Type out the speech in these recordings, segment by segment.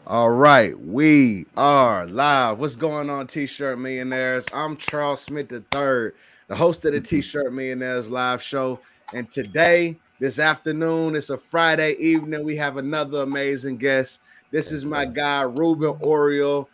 All right, we are live. What's going on, T-shirt millionaires? I'm Charles Smith III, the host of the T-shirt millionaires live show. And today, this afternoon, it's a Friday evening. We have another amazing guest. This Thank is you, my brother. guy Ruben Oriol.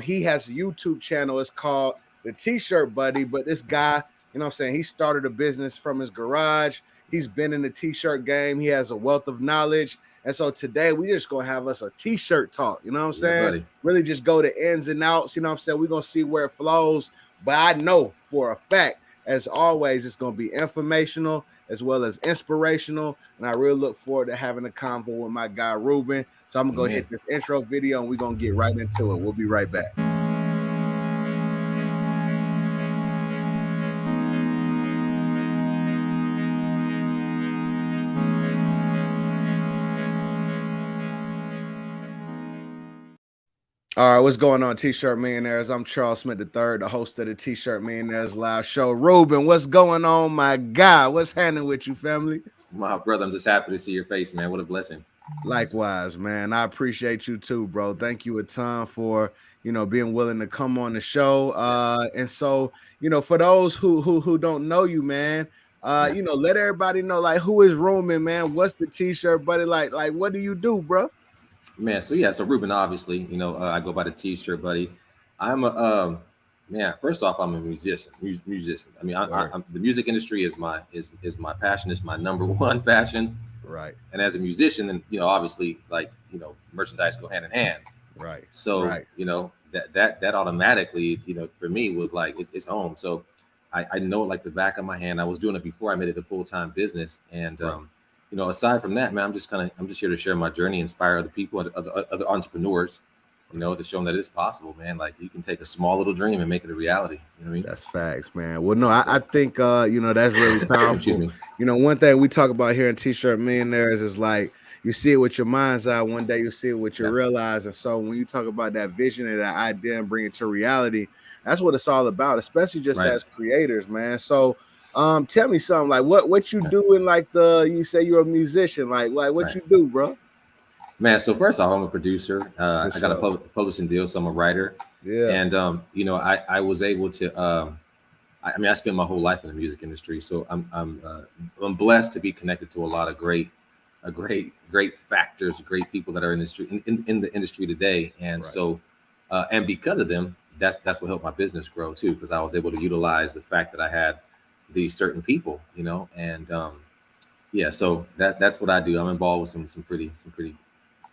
He has a YouTube channel. It's called the T-shirt Buddy. But this guy, what I'm saying, he started a business from his garage. He's been in the T-shirt game. He has a wealth of knowledge. And so today we just gonna have us a t-shirt talk. You know what I'm Yeah, saying? buddy. Really just go to ins and outs. You know what I'm saying? We're gonna see where it flows. But I know for a fact, as always, it's gonna be informational as well as inspirational. And I really look forward to having a convo with my guy Ruben. So I'm gonna go hit Amen. this intro video and we're gonna get right into it. We'll be right back. All right, what's going on, T-shirt millionaires? I'm Charles Smith III, the host of the T-shirt millionaires live show. Ruben, what's going on, my guy? What's happening with you, family? My brother, I'm just happy to see your face, man. What a blessing. Likewise, man. I appreciate you too, bro. Thank you a ton for being willing to come on the show. Yeah, And so for those who don't know you, man, yeah, let everybody know like who is Roman, man. What's the T-shirt, buddy? Like what do you do, bro? man. So Ruben, obviously, I go by the T-shirt, buddy. I'm a man. First off, I'm a musician. I mean, Word. the music industry is my passion. It's my number one passion. Right, And as a musician, then obviously, like merchandise go hand in hand. right, So right, that automatically, for me was like it's home. So I know it like the back of my hand. I was doing it before I made it a full time business, and right. aside from that, man, I'm just here to share my journey, inspire other people, other entrepreneurs, to show them that it's possible, man. Like you can take a small little dream and make it a reality. You know what I mean? That's facts, man. Well, no, I So, think that's really excuse powerful. me. One thing we talk about here in T-shirt millionaires is like you see it with your mind's eye, one day you see it with your Yeah, realize. And so when you talk about that vision and that idea and bring it to reality, that's what it's all about, especially just right. as creators, man. So tell me something like what you Yeah, do in like the you say you're a musician, like what right. you do, bro? Man, so first off, I'm a producer. For I got a sure. publishing deal, so I'm a writer, Yeah. and I was able to. I mean, I spent my whole life in the music industry, so I'm blessed to be connected to a lot of great factors, great people that are in the industry today, and Right. so and because of them, that's what helped my business grow too, because I was able to utilize the fact that I had these certain people, and yeah, so that's what I do. I'm involved with some pretty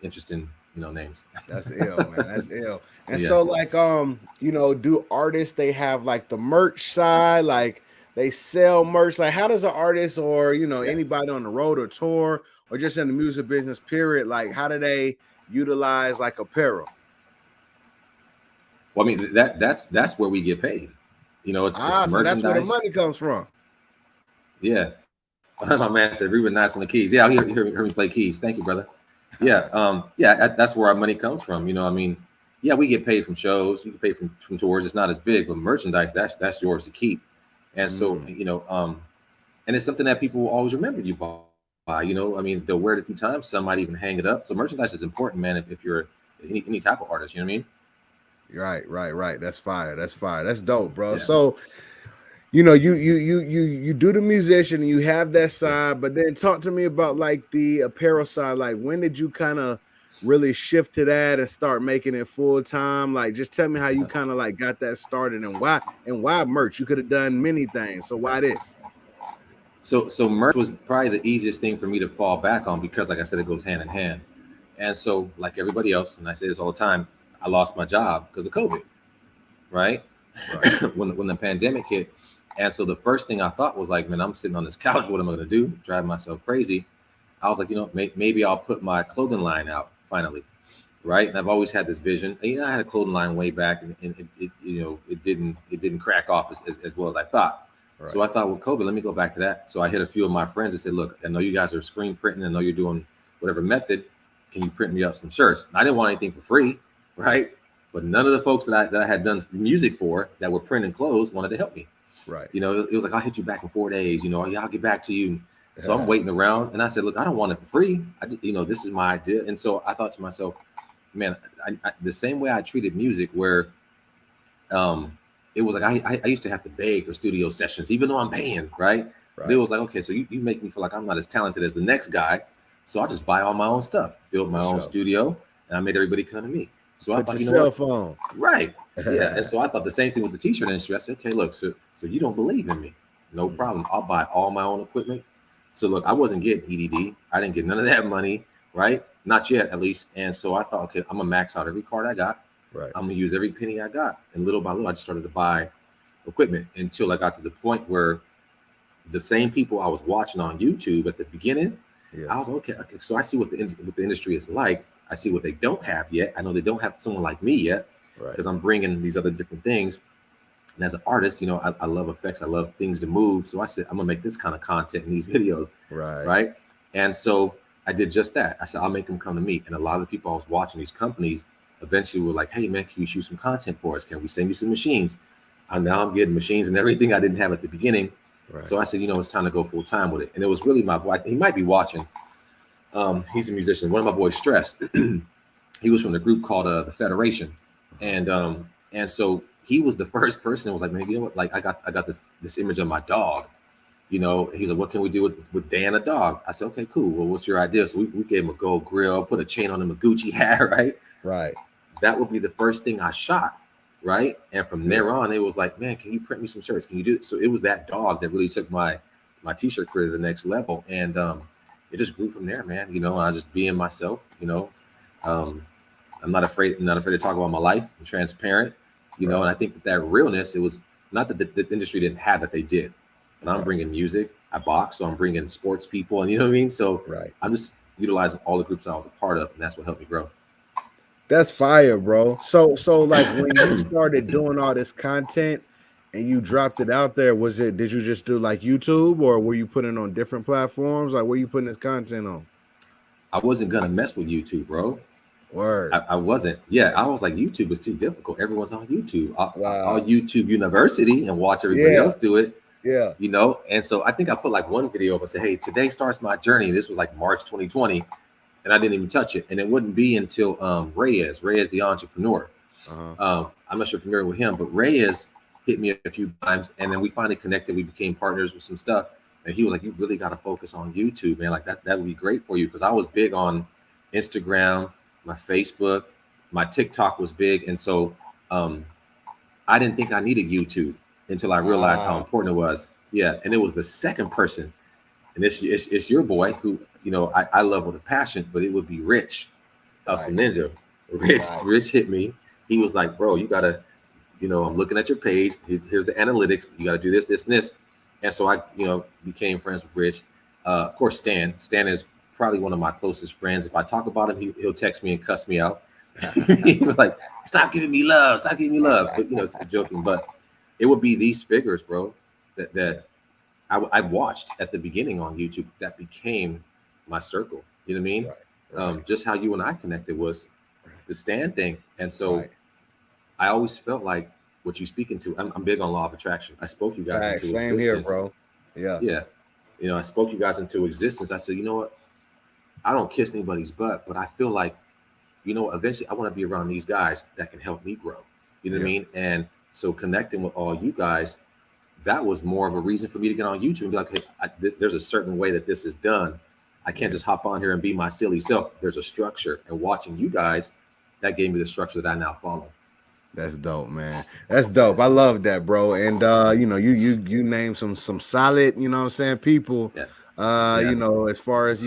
interesting names. That's ill, man. That's ill. And Yeah, so, like, do artists they have like the merch side, like they sell merch? Like, how does an artist or yeah. anybody on the road or tour or just in the music business, period, like how do they utilize like apparel? Well, I mean that's where we get paid. It's So that's where the merchandise. money comes from. Yeah. My man said Ruben nice on the keys. Yeah, heard me play keys. Thank you, brother. Yeah, yeah, that's where our money comes from. I mean, yeah, we get paid from shows, you get paid from tours. It's not as big, but merchandise, that's yours to keep. And so, Mm, and it's something that people will always remember you by. I mean, they'll wear it a few times. Some might even hang it up. So merchandise is important, man. If you're any type of artist, you know what I mean? right, right, right. That's fire. That's fire. That's dope, bro. Yeah, So you do the musician and you have that yeah. side, but then talk to me about like the apparel side. Like when did you kind of really shift to that and start making it full time? Like just tell me how you kind of like got that started and why merch? You could have done many things. So why this? So merch was probably the easiest thing for me to fall back on because, like I said, it goes hand in hand. And so, like everybody else, and I say this all the time, I lost my job because of COVID, right? Right. when the pandemic hit, and so the first thing I thought was like, man, I'm sitting on this couch. What am I going to do? Drive myself crazy. I was like, maybe I'll put my clothing line out finally, right? And I've always had this vision. And, I had a clothing line way back, and it didn't crack off as well as I thought. So Right. I thought, well, COVID, let me go back to that. So I hit a few of my friends and said, look, I know you guys are screen printing. I know you're doing whatever method. Can you print me up some shirts? I didn't want anything for free, right? But none of the folks that I had done music for that were printing clothes wanted to help me. Right. It was like, I'll hit you back in 4 days. Yeah, I'll get back to you. So I'm Yeah. waiting around, and I said, look, I don't want it for free. This is my idea. And so I thought to myself, man, the same way I treated music, where it was like I used to have to beg for studio sessions, even though I'm paying, right? But it Right. was like, okay, so you make me feel like I'm not as talented as the next guy, so I'll just buy all my own stuff, build my For own sure. studio, and I made everybody come to me. So I Put thought, your you know cell what? phone. Right. Yeah. And so I thought the same thing with the t-shirt industry. I said, okay, look, so you don't believe in me. No Mm, problem. I'll buy all my own equipment. So look, I wasn't getting EDD. I didn't get none of that money, right? Not yet, at least. And so I thought, okay, I'm gonna max out every card I got. right. I'm gonna use every penny I got. And little by little, I just started to buy equipment until I got to the point where the same people I was watching on YouTube at the beginning, Yeah. I was okay. So I see what the industry is like. I see what they don't have yet. I know they don't have someone like me yet Right. because I'm bringing these other different things. And as an artist, I love effects. I love things to move. So I said, I'm gonna make this kind of content in these videos, Right. right? And so I did just that. I said, I'll make them come to me. And a lot of the people I was watching, these companies, eventually were like, hey man, can you shoot some content for us? Can we send you some machines? And now I'm getting machines and everything I didn't have at the beginning. Right. So I said, it's time to go full time with it. And it was really my boy. He might be watching. He's a musician. One of my boys, Stress. He was from the group called the Federation, and so he was the first person that was like, man, you know what? Like I got this image of my dog. He's like, what can we do with Dan a dog? I said, okay, cool. Well, what's your idea? So we gave him a gold grill, put a chain on him, a Gucci hat, right? Right. That would be the first thing I shot, right? And from there on, it was like, man, can you print me some shirts? Can you do it? So it was that dog that really took my t-shirt career to the next level, and it just grew from there, man. I just being myself. Um, I'm not afraid to talk about my life. I'm transparent, Right. and I think that realness, it was not that the industry didn't have that, they did. But I'm Right. bringing music. I box, so I'm bringing sports people, and you know what I mean. So Right. I'm just utilizing all the groups I was a part of, and that's what helped me grow. That's fire, bro. So like when you started doing all this content and you dropped it out there, did you just do like YouTube, or were you putting it on different platforms? Like, where you putting this content on? I wasn't gonna mess with YouTube, bro. Word. I wasn't. Yeah, I was like, YouTube is too difficult. Everyone's on YouTube. I'll Wow. YouTube University and watch everybody Yeah. else do it. Yeah. And so I think I put like one video up and said, hey, today starts my journey. This was like March 2020, and I didn't even touch it. And it wouldn't be until Reyes, the entrepreneur. Uh-huh. I'm not sure if you're familiar with him, but Reyes hit me a few times, and then we finally connected. We became partners with some stuff, and he was like, you really got to focus on YouTube, man. Like that would be great for you, because I was big on Instagram, my Facebook, my TikTok was big. And so I didn't think I needed YouTube until I realized how Ah. important it was. Yeah. And it was the second person, and it's your boy who, I love with a passion, but it would be Rich, Hustle Right. Ninja. Right. Rich hit me. He was like, bro, you got to, I'm looking at your page. Here's the analytics. You got to do this, this, and this. And so I, became friends with Rich. Of course, Stan. Stan is probably one of my closest friends. If I talk about him, he'll text me and cuss me out. He was like, stop giving me love. Stop giving me love. But, it's joking. But it would be these figures, bro, that I watched at the beginning on YouTube that became my circle. You know what I mean? Right. Just how you and I connected was the Stan thing. And so Right. I always felt like what you speaking to, I'm big on law of attraction. I spoke you guys Right. into Same here, existence. bro. Yeah. Yeah. I spoke you guys into existence. I said, you know what? I don't kiss anybody's butt, but I feel like, eventually I want to be around these guys that can help me grow. You know what I mean? And so connecting with all you guys, that was more of a reason for me to get on YouTube and be like, hey, there's a certain way that this is done. I can't just hop on here and be my silly self. There's a structure. And watching you guys, that gave me the structure that I now follow. That's dope, man. That's dope. I love that, bro. And you name some solid, what I'm saying, people. Yeah. As far as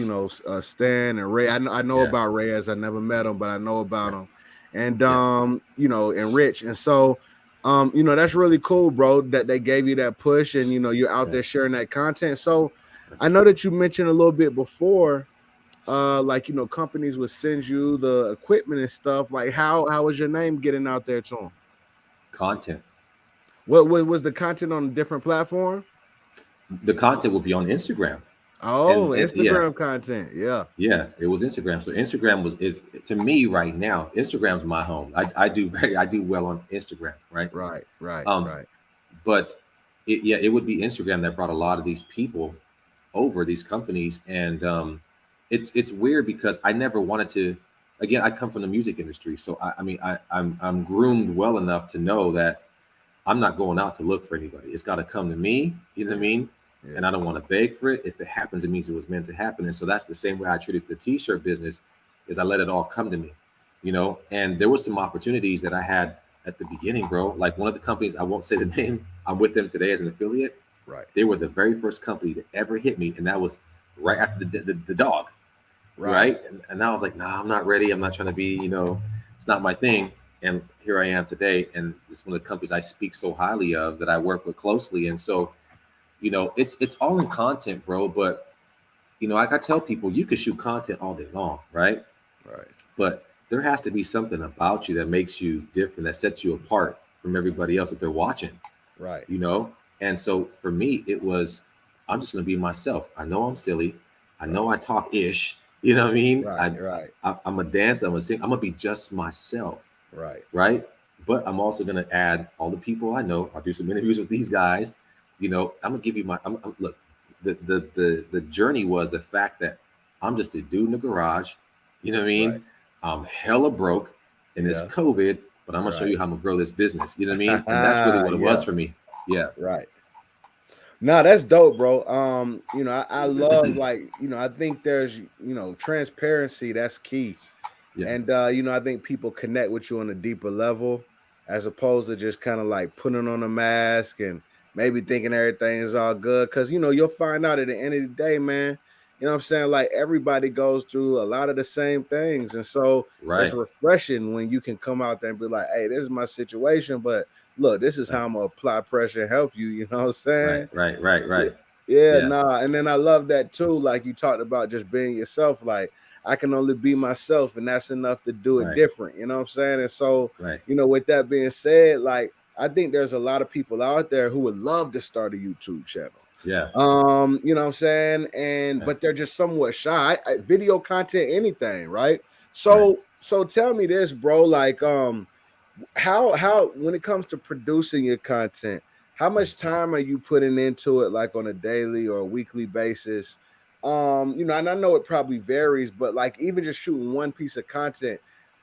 Stan and Ray. I know about Ray, as I never met him, but I know about him. And and Rich. And so that's really cool, bro, that they gave you that push, and you're out there sharing that content. So I know that you mentioned a little bit before, companies would send you the equipment and stuff. Like, how was your name getting out there to them? Content. What was the content on a different platform? The content will be on Instagram. Oh, Instagram content. Yeah. Yeah, it was Instagram. So Instagram is to me right now, Instagram's my home. I do well on Instagram, right? Right. But it would be Instagram that brought a lot of these people over, these companies. And it's weird because I never wanted to again, I come from the music industry, so I mean, I'm groomed well enough to know that I'm not going out to look for anybody. It's got to come to me. You know what I mean? Yeah. And I don't want to beg for it. If it happens, it means it was meant to happen. And so that's the same way I treated the t-shirt business, is I let it all come to me, you know. And there were some opportunities that I had at the beginning, bro. Like one of the companies, I won't say the name, I'm with them today as an affiliate. Right. They were the very first company to ever hit me, and that was right after the dog. Right. And I was like, nah, I'm not ready. I'm not trying to be, you know, it's not my thing. And here I am today. And it's one of the companies I speak so highly of, that I work with closely. And so, you know, it's all in content, bro. But, you know, like I tell people, you could shoot content all day long, right? Right. But there has to be something about you that makes you different, that sets you apart from everybody else that they're watching. Right. You know? And so for me, it was, I'm just going to be myself. I know I'm silly. I know I talk ish. You know what I mean? Right. I'm a dancer. I'm a singer. I'm going to be just myself. Right. Right. But I'm also going to add all the people I know. I'll do some interviews with these guys. You know, I'm going to give you my, look, the journey was the fact that I'm just a dude in the garage. You know what I mean? Right. I'm hella broke in this COVID, but I'm going to show you how I'm going to grow this business. You know what I mean? And that's really what it was for me. Yeah. Right. No, that's dope, bro. You know, I love, like, you know, I think there's, you know, transparency, that's key. Yeah. And you know, I think people connect with you on a deeper level, as opposed to just kind of like putting on a mask and maybe thinking everything is all good. Cause you know, you'll find out at the end of the day, man, you know what I'm saying? Like everybody goes through a lot of the same things. And so it's refreshing when you can come out there and be like, hey, this is my situation, but look, this is how I'm gonna apply pressure and help you. You know what I'm saying? Right. Yeah, nah. And then I love that too. Like you talked about just being yourself. Like I can only be myself, and that's enough to do it different. You know what I'm saying? And so, you know, with that being said, like I think there's a lot of people out there who would love to start a YouTube channel. Yeah. You know what I'm saying? And but they're just somewhat shy. Video content, anything, right? So tell me this, bro. Like, how when it comes to producing your content, how much time are you putting into it, like on a daily or a weekly basis? You know, and I know it probably varies, but like even just shooting one piece of content,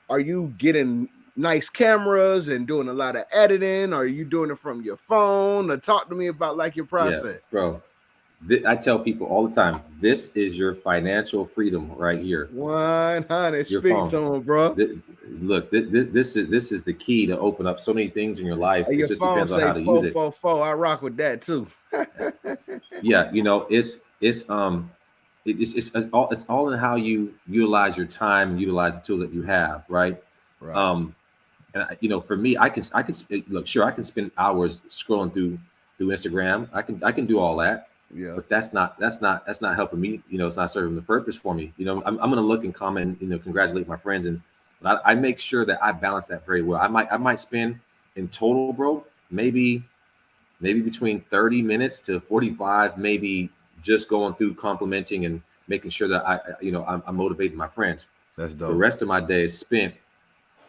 are you getting nice cameras and doing a lot of editing? Or are you doing it from your phone? Or talk to me about like your process. Yeah, bro. I tell people all the time, this is your financial freedom right here. 100. Speak to them, bro. Look, this is the key to open up so many things in your life. It just depends on how to use it. 444. I rock with that too. Yeah, you know, it's all in how you utilize your time and utilize the tool that you have, right? And you know, for me, I can look, sure, I can spend hours scrolling through Instagram. I can do all that. Yeah. But that's not helping me. You know, it's not serving the purpose for me. You know, I'm going to look and comment, you know, congratulate my friends, and but I make sure that I balance that very well. I might spend in total, bro, maybe between 30 minutes to 45, maybe just going through complimenting and making sure that I'm motivating my friends. That's dope. The rest of my day is spent,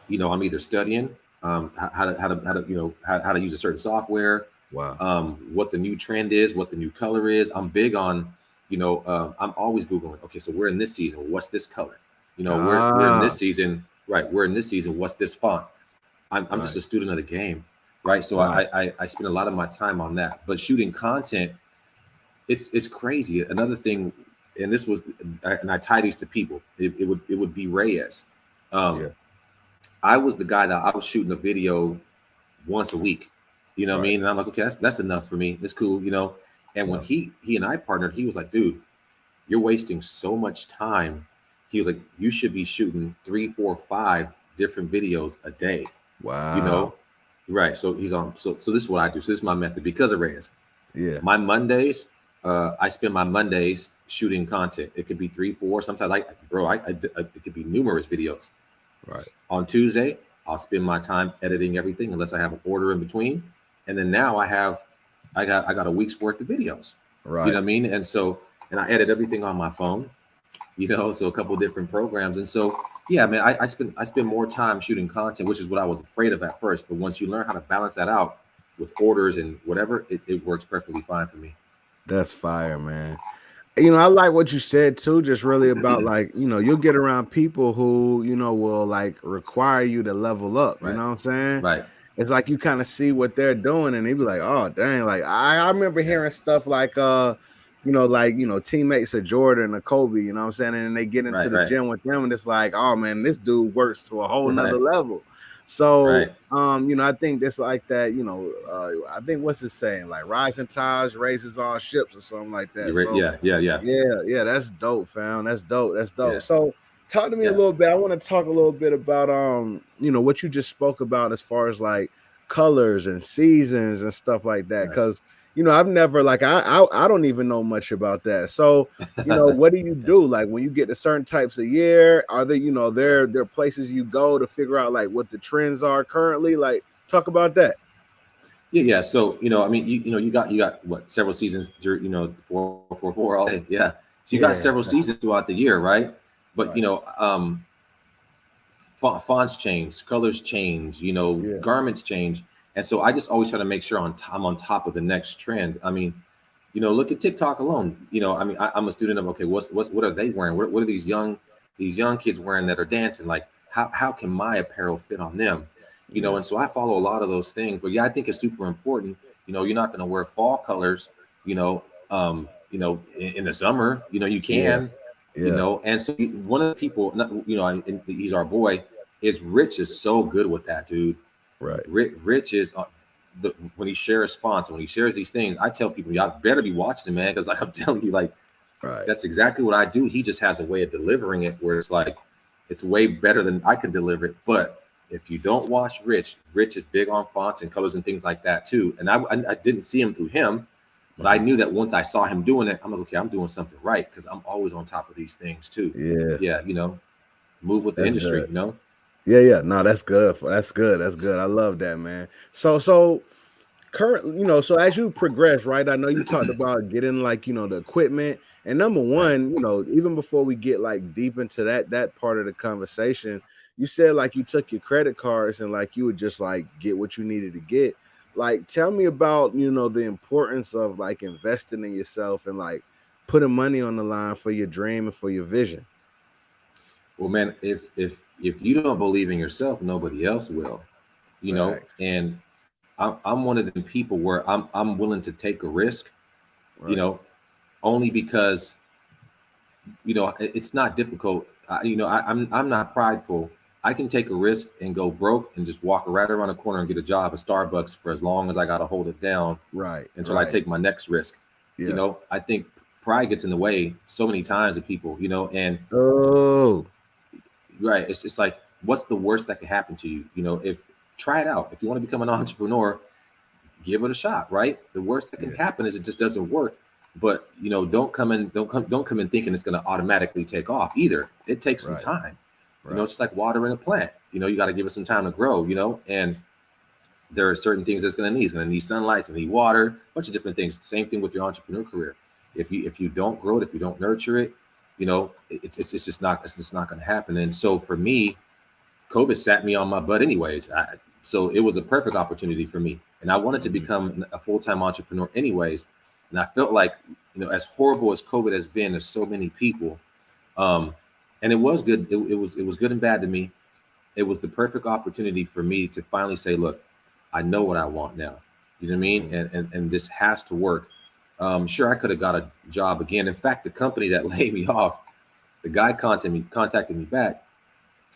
you know, I'm either studying how to use a certain software. Wow. What the new trend is, what the new color is. I'm big on, you know, I'm always Googling, okay, so we're in this season, what's this color? You know, we're in this season, right? We're in this season, what's this font? I'm just a student of the game, right? So I spend a lot of my time on that. But shooting content, it's crazy. Another thing, and this was, and I tie these to people, it would be Reyes. I was the guy that I was shooting a video once a week. You know what I mean? And I'm like, okay, that's enough for me. It's cool, you know. And when he and I partnered, he was like, dude, you're wasting so much time. He was like, you should be shooting 3, 4, 5 different videos a day. Wow. You know, right. So he's on. So this is what I do. So this is my method because of Reyes. Yeah. My Mondays, I spend my Mondays shooting content. It could be 3, 4. Sometimes it could be numerous videos. Right. On Tuesday, I'll spend my time editing everything unless I have an order in between. And then now I got a week's worth of videos. Right. You know what I mean? And so, and I edit everything on my phone, you know, so a couple of different programs. And so, yeah, man, I spend more time shooting content, which is what I was afraid of at first. But once you learn how to balance that out with orders and whatever, it works perfectly fine for me. That's fire, man. I like what you said too, just really about like, you'll get around people who, will like require you to level up, you Right, know what I'm saying? right, It's like you kind of see what they're doing and they be like, oh dang, like I remember yeah, hearing stuff like teammates of Jordan or Kobe, you know what I'm saying? And then they get into right, the right, gym with them and it's like, oh man, this dude works to a whole nother right, level. So right. I think it's like that, I think what's it saying? Like rising tides raises all ships or something like that. You're right. So Yeah, yeah, yeah, yeah, that's dope, fam. That's dope. That's dope. yeah, So talk to me a yeah. little bit. I want to talk a little bit about what you just spoke about as far as like colors and seasons and stuff like that. Right. Cause I've never like I don't even know much about that. So, what do you Yeah, do? Like when you get to certain types of year, are there, yeah. there are places you go to figure out like what the trends are currently? Like talk about that. Yeah, yeah. So I mean, you got what several seasons, 4-4-4 all day. Yeah. So you got Yeah, several seasons throughout the year, right? But right. fonts change, colors change, Yeah, garments change, and so I just always try to make sure I'm on top of the next trend. I mean, look at TikTok alone. I mean, I'm a student of, okay, what are they wearing? What are these young kids wearing that are dancing? Like, how can my apparel fit on them? yeah, And so I follow a lot of those things. But yeah, I think it's super important. You're not going to wear fall colors. In the summer. You yeah, can. yeah. And so one of the people, and he's our boy, is Rich is so good with that, dude. Right, Rich is when he shares fonts, when he shares these things, I tell people, y'all better be watching him, man, because like I'm telling you, like right. that's exactly what I do. He just has a way of delivering it where it's like it's way better than I can deliver it. But if you don't watch Rich, Rich is big on fonts and colors and things like that too. And I didn't see him through him, but I Mhm. knew that once I saw him doing it, I'm like, okay, I'm doing something right because I'm always on top of these things too. Yeah, Yeah, move with the that's industry. good. Yeah, yeah. No, that's good. That's good. That's good. I love that, man. So currently, so as you progress, right? I know you talked about getting like, the equipment. And number Right. one, even before we get like deep into that part of the conversation, you said like you took your credit cards and like you would just like get what you needed to get. Like tell me about, the importance of like investing in yourself and like putting money on the line for your dream and for your vision. Well, man, if you don't believe in yourself, nobody else will. Facts. And I'm one of them people where I'm willing to take a risk, you Right. know, only because it's not difficult. I'm not prideful. I can take a risk and go broke and just walk right around the corner and get a job at Starbucks for as long as I got to hold it down Right. until I Right. take my next risk. Yeah. I think pride gets in the way so many times of people, and Oh, right, it's like, what's the worst that could happen to you? If try it out. If you want to become an entrepreneur, give it a shot, right? The worst that can yeah. happen is it just doesn't work. But don't come in thinking it's going to automatically take off either. It takes some Right. time. Right. It's just like watering a plant. You got to give it some time to grow. And there are certain things that's going to need. It's going to need sunlight, it's going to need water, a bunch of different things. Same thing with your entrepreneur career. If you don't grow it, if you don't nurture it, it's just not going to happen. And so for me, COVID sat me on my butt anyways. So it was a perfect opportunity for me. And I wanted to Mhm. become a full-time entrepreneur anyways. And I felt like, as horrible as COVID has been to so many people, um, and it was good. It was good and bad to me. It was the perfect opportunity for me to finally say, look, I know what I want now. You know what I mean? Mhm. And this has to work. Sure, I could have got a job again. In fact, the company that laid me off, the guy contacted me back.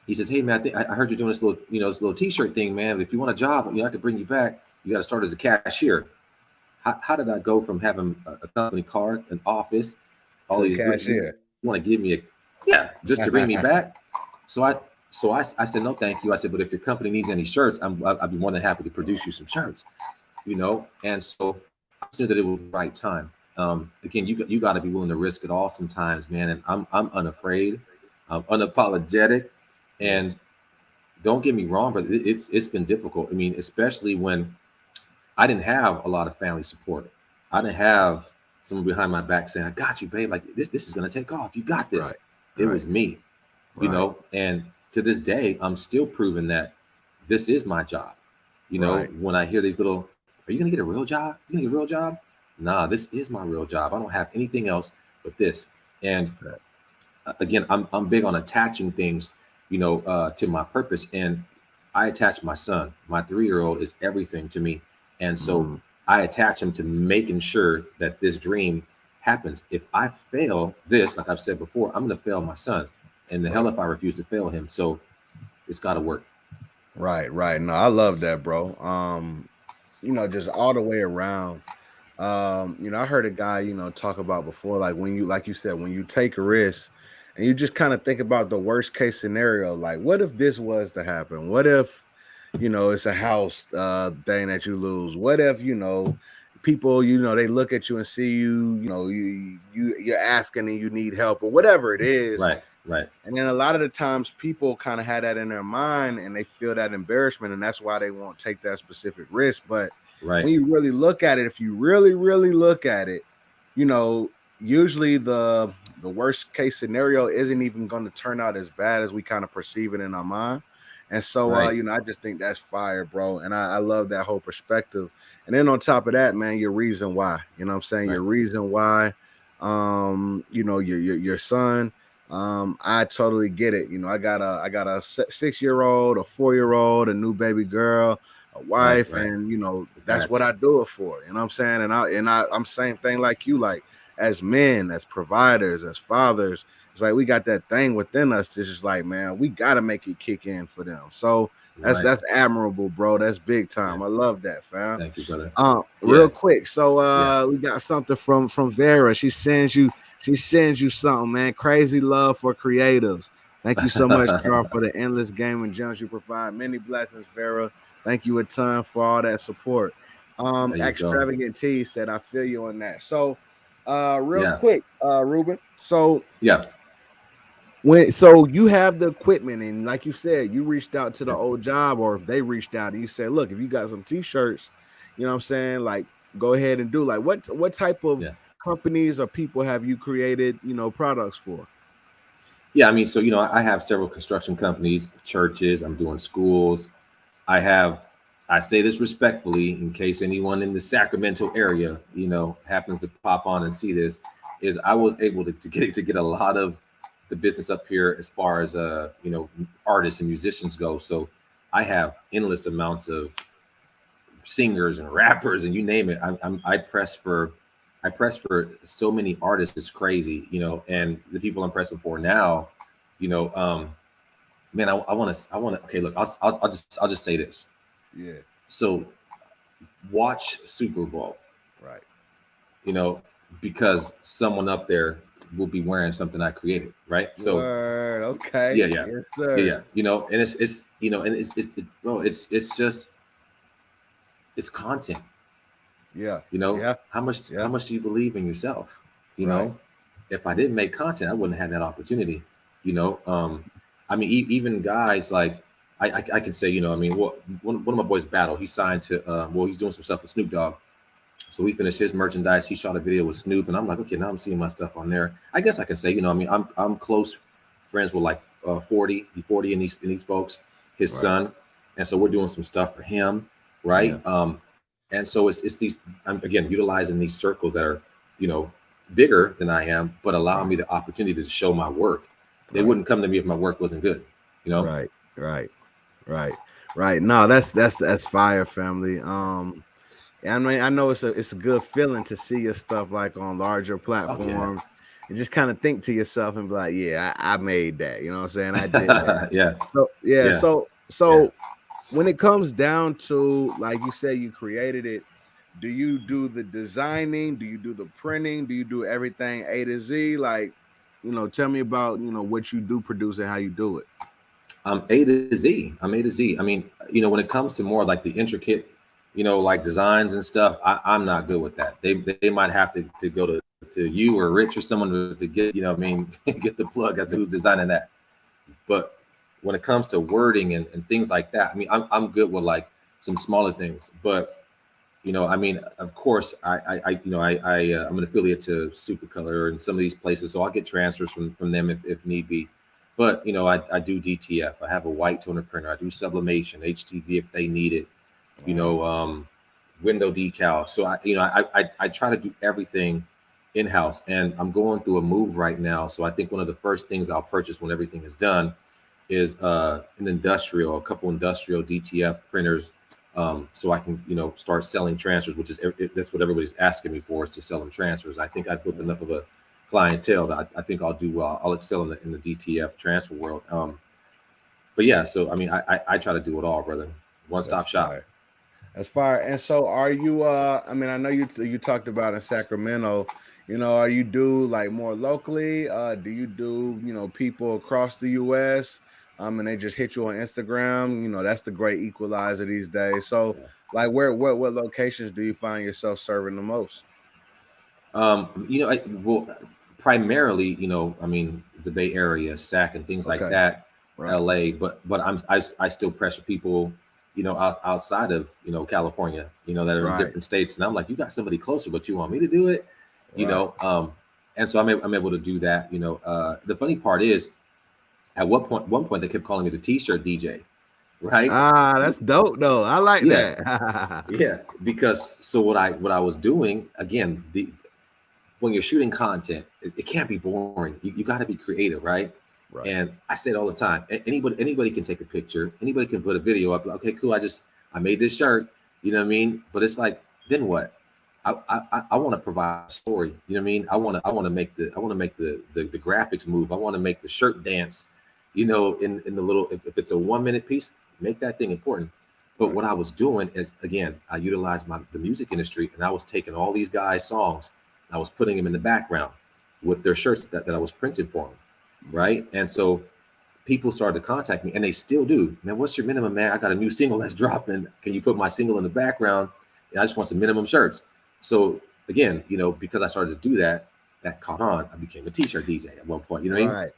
He says, "Hey man, I heard you're doing this little T-shirt thing, man. If you want a job, I could bring you back. You got to start as a cashier." How did I go from having a company card, an office, all To the these great? You cashier. want to give me a, yeah, just to bring me back? So I said, no, thank you. I said, but if your company needs any shirts, I'd be more than happy to produce you some shirts. And so I just knew that it was the right time. Again, you got to be willing to risk it all sometimes, man. And I'm unafraid, I'm unapologetic, Yeah. and don't get me wrong, but it's been difficult. I mean, especially when I didn't have a lot of family support. I didn't have someone behind my back saying, "I got you, babe. Like this is gonna take off. You got this." Right. It was Right. me, Right. and to this day, I'm still proving that this is my job. Right. When I hear these little, "Are you gonna get a real job? You gonna get a real job?" Nah, this is my real job. I don't have anything else. but this. And again, I'm big on attaching things, to my purpose. And I attach my son. My 3-year-old is everything to me. And so I attach him to making sure that this dream happens. If I fail this, like I've said before, I'm going to fail my son. And the hell if I refuse to fail him. So it's got to work. Right. No, I love that, bro. Just all the way around. I heard a guy, talk about before, like when you, like you said, when you take a risk and you just kind of think about the worst case scenario, like what if this was to happen? What if, it's a house thing that you lose? What if, people, they look at you and see you're asking and you need help or whatever it is. Right. And then a lot of the times people kind of had that in their mind and they feel that embarrassment, and that's why they won't take that specific risk. But when you really look at it, if you really, really look at it, usually the worst case scenario isn't even going to turn out as bad as we kind of perceive it in our mind. And so, I just think that's fire, bro. And I love that whole perspective. And then on top of that, man, your reason why, your reason why, your son, I totally get it. I got a 6-year-old, a 4-year-old, a new baby girl, a wife, and that's what I do it for. You know what I'm saying? And I'm same thing like you, like as men, as providers, as fathers, it's like we got that thing within us. It's just like, man, we gotta make it kick in for them. So that's admirable, bro. That's big time. I love that, fam. Thank you, brother. Real quick. So we got something from Vera. She sends you something, man. Crazy love for creatives. Thank you so much, Carl, for the endless gaming gems you provide. Many blessings, Vera. Thank you a ton for all that support. Extravagant T said, I feel you on that. So real quick, Ruben. So so you have the equipment, and like you said, you reached out to the old job, or they reached out and you said, look, if you got some t-shirts, you know what I'm saying, like go ahead and do. Like what type of companies or people have you created, products for? Yeah, I mean, so I have several construction companies, churches, I'm doing schools. I say this respectfully in case anyone in the Sacramento area, happens to pop on and see this, is I was able to get a lot of the business up here as far as artists and musicians go. So I have endless amounts of singers and rappers and you name it. I press for so many artists. It's crazy, and the people I'm pressing for now, man, I want to. Okay, look, I'll just say this. Yeah. So watch Super Bowl, right? Because someone up there will be wearing something I created, right? So okay, yeah, yes, sir. And it's just content. How much do you believe in yourself? If I didn't make content, I wouldn't have that opportunity. I mean, even guys like I can say, one of my boys, Battle, he signed to he's doing some stuff with Snoop Dogg. So we finished his merchandise. He shot a video with Snoop, and I'm like, okay, now I'm seeing my stuff on there. I guess I can say, I'm close friends with like 40 in these folks, his son, and so we're doing some stuff for him, right? Yeah. And so it's these, I'm again utilizing these circles that are, bigger than I am, but allow me the opportunity to show my work. They wouldn't come to me if my work wasn't good, Right. No, that's fire, family. I mean, I know it's a good feeling to see your stuff like on larger platforms and just kind of think to yourself and be like, yeah, I made that. You know what I'm saying? I did that. So when it comes down to, like you said, you created it, do you do the designing? Do you do the printing? Do you do everything A to Z? Like, tell me about, what you do produce and how you do it. I'm A to Z. I mean, when it comes to more like the intricate, like designs and stuff, I'm not good with that. They might have to go to you or Rich or someone to get, get the plug as to who's designing that. But when it comes to wording and things like that, I mean, I'm good with like some smaller things. But, I mean, of course, I'm an affiliate to Supercolor and some of these places, so I'll get transfers from them if need be. But, I do DTF. I have a white toner printer. I do sublimation, HTV if they need it. Window decal. So I try to do everything in-house, and I'm going through a move right now. So I think one of the first things I'll purchase when everything is done is a couple industrial DTF printers, so I can start selling transfers, which is that's what everybody's asking me for, is to sell them transfers. I think I've built enough of a clientele that I think I'll do well. I'll excel in the DTF transfer world. But yeah, so I mean, I try to do it all, brother. One-stop shop. That's fire. And so are you I mean, I know you talked about in Sacramento, are you do like more locally? Do you do, people across the US? And they just hit you on Instagram, that's the great equalizer these days. So like what locations do you find yourself serving the most? Primarily, I mean, the Bay Area, SAC, and things like that, right. LA. But I still pressure people, outside of California, that are in different states, and I'm like, you got somebody closer, but you want me to do it, and so I'm able to do that. The funny part is, at one point they kept calling me the T-shirt DJ, right? That's dope though. I like that. Yeah, because so what I was doing, again, when you're shooting content, it can't be boring. You got to be creative, right? And I say it all the time. Anybody can take a picture. Anybody can put a video up. Okay, cool. I made this shirt. You know what I mean? But it's like, then what? I want to provide a story. You know what I mean? I want to make the graphics move. I want to make the shirt dance. In the little, if it's a 1 minute piece, make that thing important. But what I was doing is, again, I utilized the music industry, and I was taking all these guys' songs, I was putting them in the background with their shirts that I was printing for them. Right. And so people started to contact me, and they still do. Man, what's your minimum, man? I got a new single that's dropping. Can you put my single in the background? And I just want some minimum shirts. So again, because I started to do that caught on. I became a T-shirt DJ at one point. You know what I mean?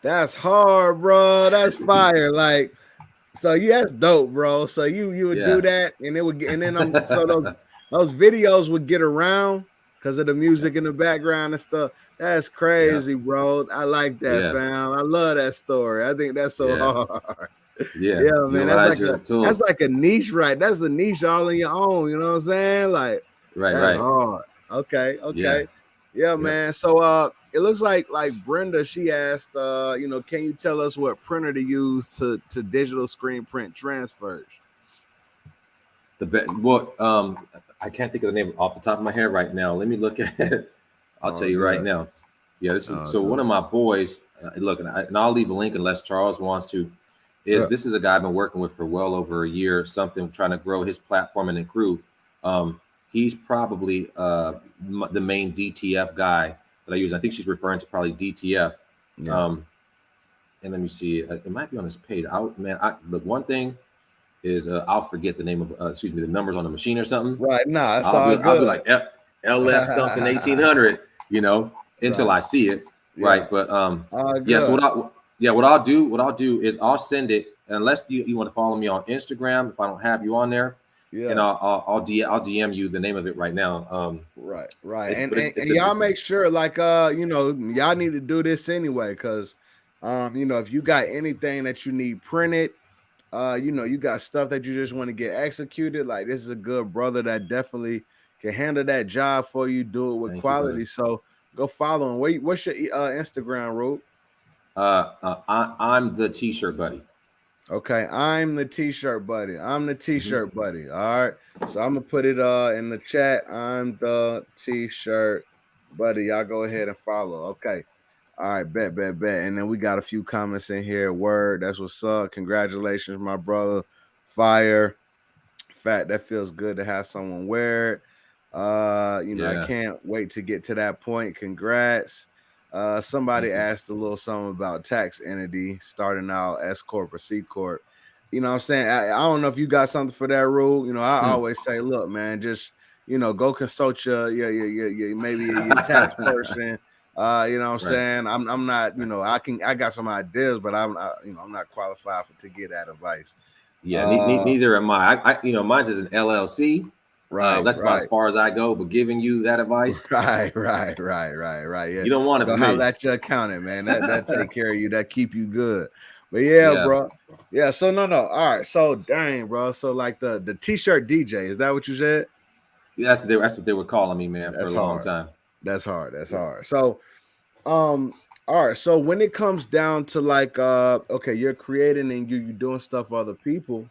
That's hard, bro. That's fire. Like, so yeah, that's dope, bro. So you would do that, and it would get, and then so those videos would get around because of the music in the background and stuff. That's crazy, bro. I like that, fam. I love that story. I think that's so hard. Yeah, man. That's like a niche, right? That's a niche all on your own. You know what I'm saying? Like, that's hard. Okay. Yeah, man. So it looks like Brenda, she asked, can you tell us what printer to use to digital screen print transfers? I can't think of the name off the top of my head right now. Let me look at it. I'll tell you right now. Yeah, this is one of my boys. Look, and I'll leave a link unless Charles wants to. This is a guy I've been working with for well over a year, trying to grow his platform and crew. He's probably the main DTF guy that I use. I think she's referring to probably DTF. And let me see. It might be on his page. Look, one thing is I'll forget the name of the numbers on the machine or something. Right. Nah, I'll be like LF something 1800, until I see it. Right. But So what I'll do is I'll send it, unless you want to follow me on Instagram, if I don't have you on there. And I'll DM you the name of it right now. Right. And y'all make sure, like, y'all need to do this anyway, because if you got anything that you need printed, you got stuff that you just want to get executed, like, this is a good brother that definitely can handle that job for you, do it with quality. So go follow him. What's your Instagram, Ruben? I'm the T-shirt buddy. Okay, I'm the T-shirt buddy. Buddy. All right. So I'm gonna put it in the chat. I'm the T-shirt buddy. Y'all go ahead and follow. Okay. All right, bet. And then we got a few comments in here. Word, that's what's up. Congratulations, my brother. Fire. Fact, that feels good to have someone wear it. I can't wait to get to that point. Congrats. Somebody asked a little something about tax entity, starting out S Corp or C Corp. You know what I'm saying? I don't know if you got something for that rule. I always say, look, man, just, go consult your maybe your tax person. You know what I'm saying? I'm not, I got some ideas, but I'm not qualified to get that advice. Yeah, neither am I. Mine's is an LLC. Right. That's about as far as I go, but giving you that advice. Right. Yeah. You don't want to go holler at your accountant, man. That take care of you. That keep you good. But bro. Yeah. So no. All right. So dang, bro. So like the T-shirt DJ, is that what you said? Yeah, that's what they were calling me, man, for a long time. That's hard. That's Yeah. hard. So, all right. So when it comes down to like, okay, you're creating and you doing stuff for other people,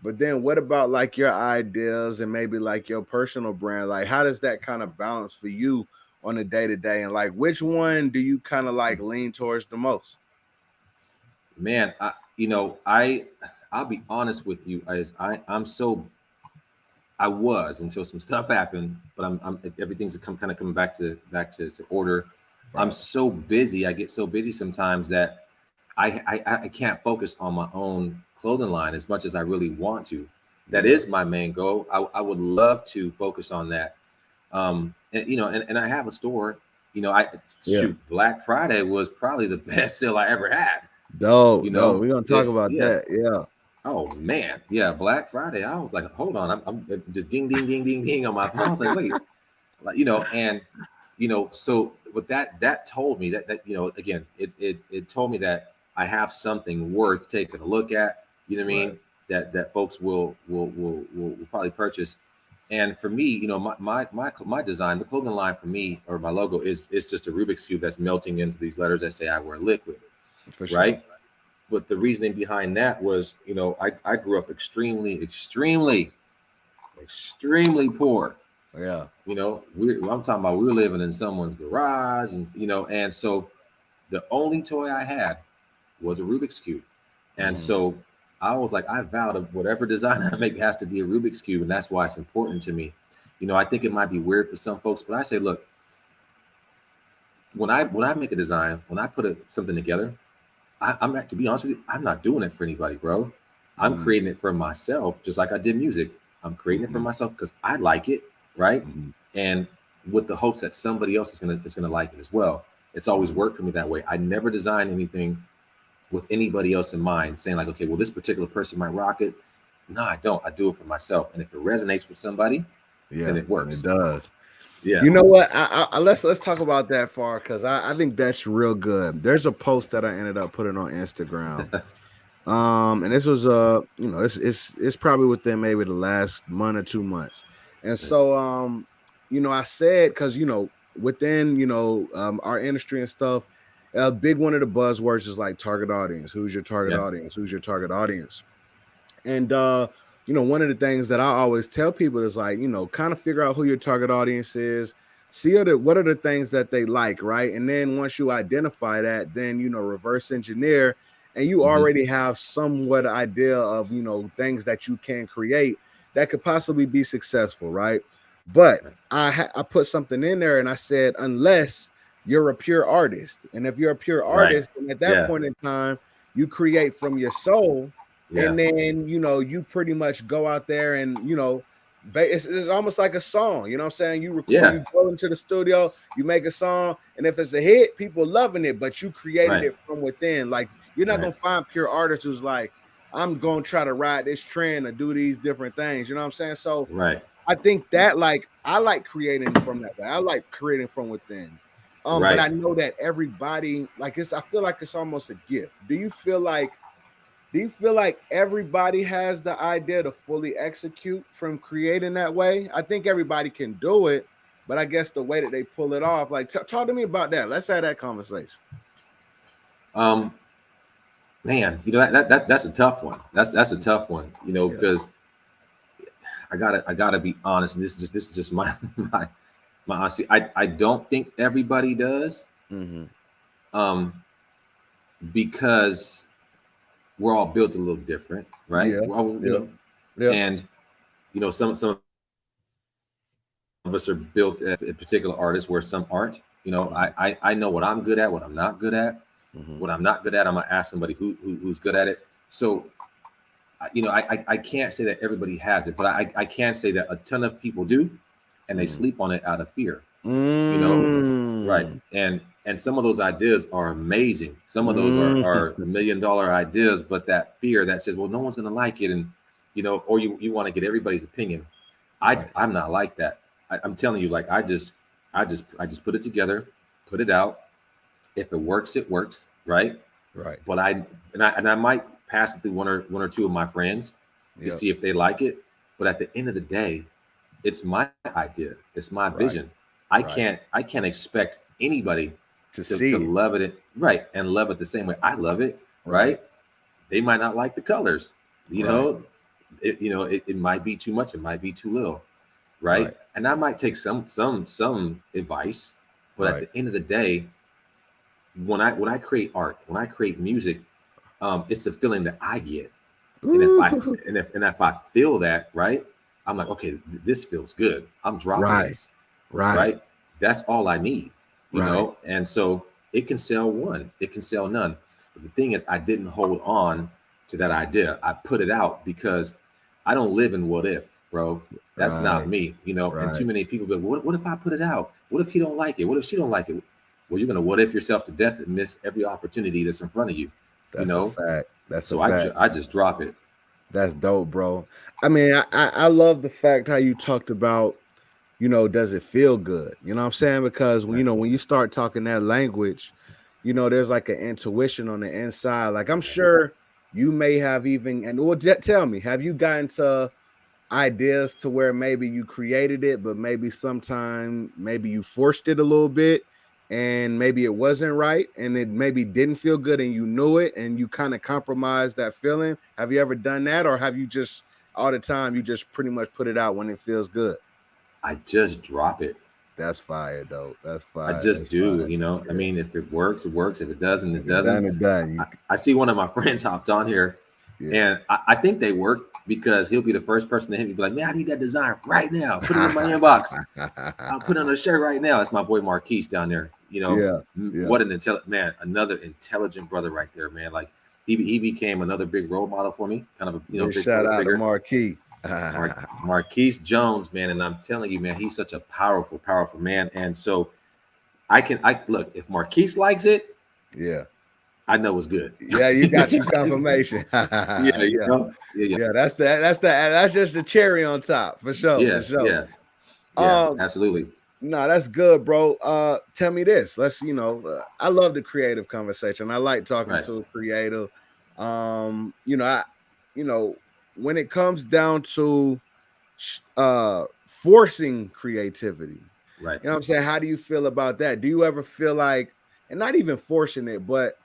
but then what about like your ideas and maybe like your personal brand? Like, how does that kind of balance for you on a day to day? And like, which one do you kind of like lean towards the most? Man, I'll be honest with you, as I was until some stuff happened, but I'm everything's kind of coming back to order. I'm Right. so busy. I get so busy sometimes that I can't focus on my own clothing line as much as I really want to. That Yeah. is my main goal. I would love to focus on that. And I have a store. I Yeah. shoot, Black Friday was probably the best sale I ever had. Dope. Dope. We're gonna talk This, about yeah. that. Yeah. Oh man, yeah, Black Friday. I was like, hold on, I'm just ding, ding, ding, ding, ding on my phone. I was like, wait, like and so with that told me that again, it told me that I have something worth taking a look at. You know what I Right. mean? That folks will probably purchase. And for me, my design, the clothing line for me or my logo is just a Rubik's cube that's melting into these letters that say I wear liquid, For sure. right? But the reasoning behind that was, I grew up extremely poor. Yeah. I'm talking about we were living in someone's garage, and so the only toy I had was a Rubik's cube, and Mhm. so I was like, I vowed of whatever design I make has to be a Rubik's cube, and that's why it's important to me. I think it might be weird for some folks, but I say, look, when I make a design, when I put something together, I'm not, to be honest with you, I'm not doing it for anybody, bro. I'm Mhm. creating it for myself, just like I did music. I'm creating it for Mhm. myself because I like it, right? Mhm. And with the hopes that somebody else is gonna like it as well. It's always Mhm. worked for me that way. I never design anything with anybody else in mind, saying like, okay, well, this particular person might rock it. No, I don't. I do it for myself, and if it resonates with somebody, then Yeah, it and it works. does. Yeah. You know what? Let's talk about that far because I think that's real good. There's a post that I ended up putting on Instagram. And this was it's probably within maybe the last month or 2 months. And so I said because within our industry and stuff, a big one of the buzzwords is like target audience. Who's your target Yeah. audience? Who's your target audience? And one of the things that I always tell people is like, kind of figure out who your target audience is, see what are the things that they like, right? And then once you identify that, then reverse engineer, and you Hmm. already have somewhat idea of things that you can create that could possibly be successful, right? But Right. I put something in there and I said, unless you're a pure artist, and if you're a pure Right. artist, then at that Yeah. point in time, you create from your soul, Yeah. and then you pretty much go out there and it's almost like a song, you know what I'm saying? You record, Yeah. you go into the studio, you make a song, and if it's a hit, people loving it, but you created Right. it from within. Like, you're not Right. gonna find pure artists who's like, I'm gonna try to ride this trend or do these different things, you know what I'm saying? So Right. I think that, like, I like creating from that way. I like creating from within. But I Right. know that everybody, like, I feel like it's almost a gift. Do you feel like everybody has the idea to fully execute from creating that way? I think everybody can do it, but I guess the way that they pull it off, like, talk to me about that. Let's have that conversation. Um, Man, that's a tough one. That's a tough one, Yeah. because I gotta be honest. And this is just my honesty. I don't think everybody does, Mm-hmm. um, because we're all built a little different, right? Yeah. We're all, Yeah. Yeah. and some of us are built at a particular artist where some aren't. I know what I'm good at, what I'm not good at. Mm-hmm. What I'm not good at, I'm gonna ask somebody who's good at it. So I can't say that everybody has it, but I can say that a ton of people do, and they Mm-hmm. sleep on it out of fear. You know, right? Mm. And some of those ideas are amazing. Some of those Mm. are $1 million ideas, but that fear that says, well, no one's going to like it, and or you want to get everybody's opinion. Right. I'm not like that. I'm telling you, like I just put it together, put it out. If it works, it works, right? Right. But I might pass it through one or two of my friends to Yep. see if they like it. But at the end of the day, it's my idea, it's my Right. vision. I can't expect anybody to to see it. love it right and love it the same way I love it, right? They might not like the colors, you know, it might be too much, it might be too little, right? And I might take some advice, but at the end of the day, when I create art, when I create music, it's the feeling that I get. And if I feel that, right, I'm like, okay, this feels good. I'm dropping this, right? That's all I need, you know. And so it can sell one, it can sell none. But the thing is, I didn't hold on to that idea. I put it out because I don't live in what if, bro. That's not me, you know. And too many people go, what if I put it out? What if he don't like it? What if she don't like it? Well, you're gonna what if yourself to death and miss every opportunity that's in front of you. That's you know, a fact. That's so a fact. I just drop it. That's dope, bro. I mean, I love the fact how you talked about, you know, does it feel good? You know what I'm saying? Because when, you know, when you start talking that language, you know, there's like an intuition on the inside. Like I'm sure you may have even, and well, tell me, have you gotten to ideas to where maybe you created it, but maybe sometime maybe you forced it a little bit and maybe it wasn't right and it maybe didn't feel good and you knew it and you kind of compromised that feeling? Have you ever done that, or have you just all the time you just pretty much put it out when it feels good? I just drop it. That's fire, though. That's fire. I just That's do, fire. you know. I mean, if it works, it works. If it doesn't, it Done doesn't. and done. I see one of my friends hopped on here, and I think they work because he'll be the first person to hit me, be like, "Man, I need that design right now. Put it in my inbox. I'll put it on a shirt right now." It's my boy Marquise down there. You know, what an intelligent man, another intelligent brother right there, man. Like he became another big role model for me. Kind of a big shout out figure. to Marquis. Marquise Jones, man, and I'm telling you, man, he's such a powerful man. And so I look, if Marquise likes it, I know it's good. Yeah, you got your confirmation. That's just the cherry on top for sure. Absolutely. No, that's good, bro. Tell me this. Let's, you know, I love the creative conversation. I like talking to a creative. You know, when it comes down to forcing creativity, you know what I'm saying? How do you feel about that? Do you ever feel like, and not even forcing it, but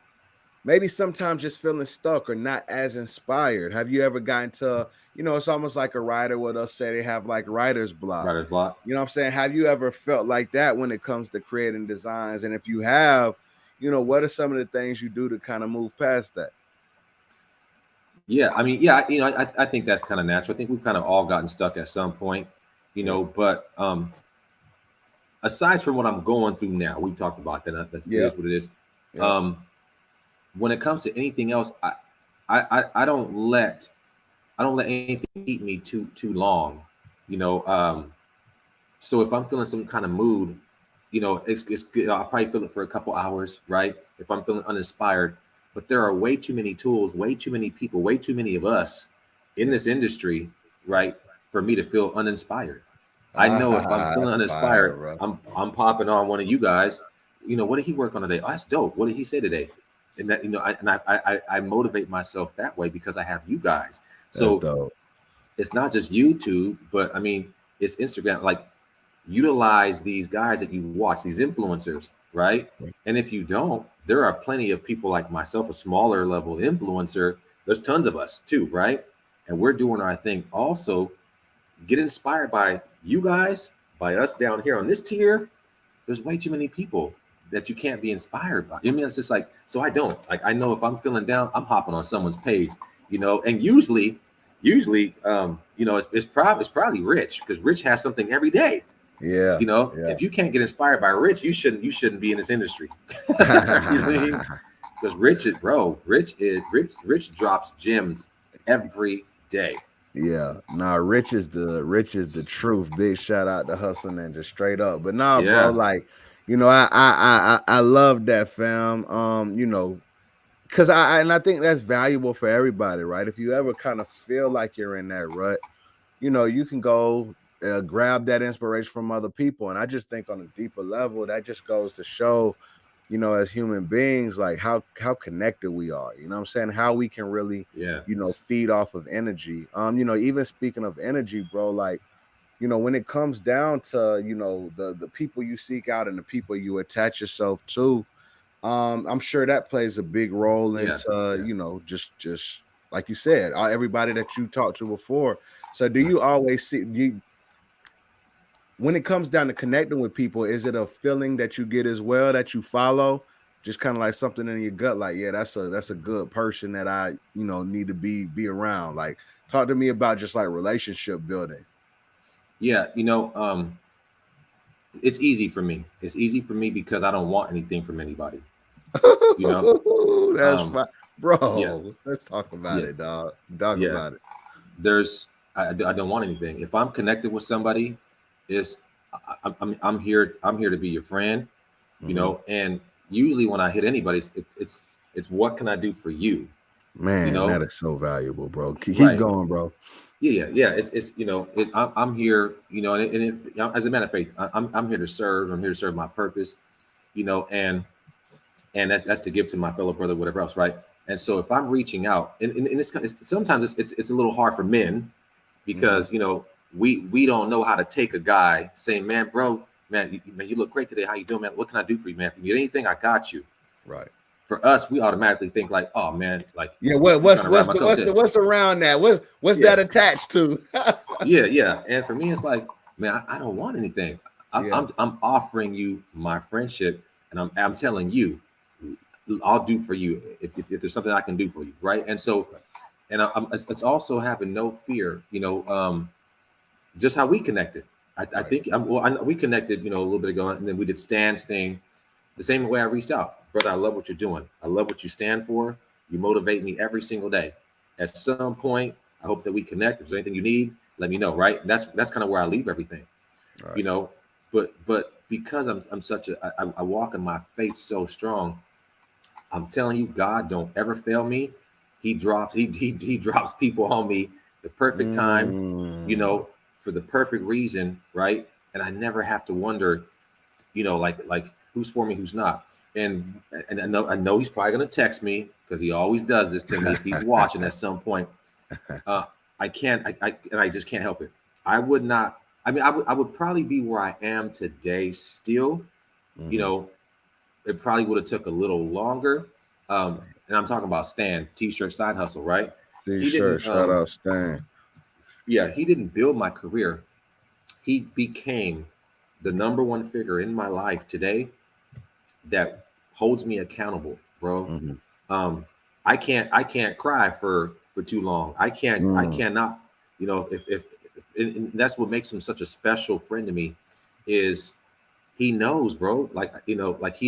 maybe sometimes just feeling stuck or not as inspired? Have you ever gotten to, you know, it's almost like a writer where they'll say they have like writer's block. You know what I'm saying? Have you ever felt like that when it comes to creating designs? And if you have, you know, what are some of the things you do to kind of move past that? Yeah, I mean, yeah, you know, I think that's kind of natural. I think we've kind of all gotten stuck at some point, you know, but aside from what I'm going through now, we talked about that. That's what it is. When it comes to anything else, I don't let anything keep me too long, you know. So if I'm feeling some kind of mood, you know, it's good. I'll probably feel it for a couple hours, right? If I'm feeling uninspired. But there are way too many tools, way too many people, way too many of us in this industry, right? For me to feel uninspired. I know if I'm feeling uninspired, I'm popping on one of you guys. You know, what did he work on today? Oh, that's dope. What did he say today? And that, you know, I motivate myself that way because I have you guys. So it's not just YouTube, but I mean, it's Instagram. Like, utilize these guys that you watch, these influencers, right? And if you don't, there are plenty of people like myself, a smaller level influencer. There's tons of us too, right? And we're doing our thing. Also, get inspired by you guys, by us down here on this tier. There's way too many people that you can't be inspired by. I mean, it's just like, so I don't. Like, I know if I'm feeling down, I'm hopping on someone's page, you know, and usually, you know, it's probably Rich, because Rich has something every day. You know, if you can't get inspired by Rich, you shouldn't be in this industry. You know what I mean? Because Rich drops gems every day. Rich is the truth. Big shout out to Hustle Ninja, straight up. But bro, like, you know, I love that, fam. You know, because I think that's valuable for everybody, right? If you ever kind of feel like you're in that rut, you know, you can go grab that inspiration from other people. And I just think on a deeper level, that just goes to show, you know, as human beings, like how connected we are. You know what I'm saying? How we can really, you know, feed off of energy. You know, even speaking of energy, bro, like when it comes down to, the people you seek out and the people you attach yourself to, I'm sure that plays a big role Yeah, into, yeah. just like you said, everybody that you talked to before. So do you always when it comes down to connecting with people, is it a feeling that you get as well that you follow? Just kind of like something in your gut, like, yeah, that's a good person that I, need to be around. Like, talk to me about just like relationship building. Yeah, it's easy for me. It's easy for me because I don't want anything from anybody. You know, That's um, fine, yeah, bro. Let's talk about yeah, it, dog. Talk yeah. about it. There's I don't want anything. If I'm connected with somebody, is I'm here. I'm here to be your friend. Mhm. And usually when I hit anybody, it's what can I do for you? You Man, know, that is so valuable, bro. Keep right? going, bro. Yeah. I'm here. And if, as a matter of fact, I'm here to serve. I'm here to serve my purpose. And that's to give to my fellow brother, whatever else, right? And so if I'm reaching out, and sometimes it's a little hard for men Mhm. because we don't know how to take a guy saying, man, bro, man, you look great today. How you doing, man? What can I do for you, man? If you need anything, I got you. Right. For us, we automatically think like, oh man, like Yeah, he's trying to ride my coattail. what's around that? What's Yeah, that attached to? yeah. And for me, it's like, man, I don't want anything. I'm, Yeah. I'm I'm offering you my friendship, and I'm telling you, I'll do for you if there's something I can do for you, right? And so, and it's also having no fear, just how we connected. I Right. think we connected, a little bit ago, and then we did Stan's thing the same way I reached out, brother. I love what you're doing. I love what you stand for. You motivate me every single day. At some point, I hope that we connect. If there's anything you need, let me know. Right? That's kind of where I leave everything. You Right. know, but because I'm such a I walk in my faith so strong. I'm telling you, God don't ever fail me. He drops people on me the perfect time, you Mm. know, for the perfect reason, right? And I never have to wonder, like who's for me, who's not. And I know he's probably gonna text me because he always does this to me if he's watching at some point. Uh, I can't, and I just can't help it. I would not. I mean, I would probably be where I am today still. You Mhm. know, it probably would have took a little longer. And I'm talking about Stan T-shirt side hustle, right? He T-shirt, didn't. shout out Stan. Yeah, he didn't build my career. He became the number one figure in my life today that holds me accountable, bro. Mhm. Um, I can't cry for too long. I Mm. cannot. If and that's what makes him such a special friend to me, is he knows, bro. Like he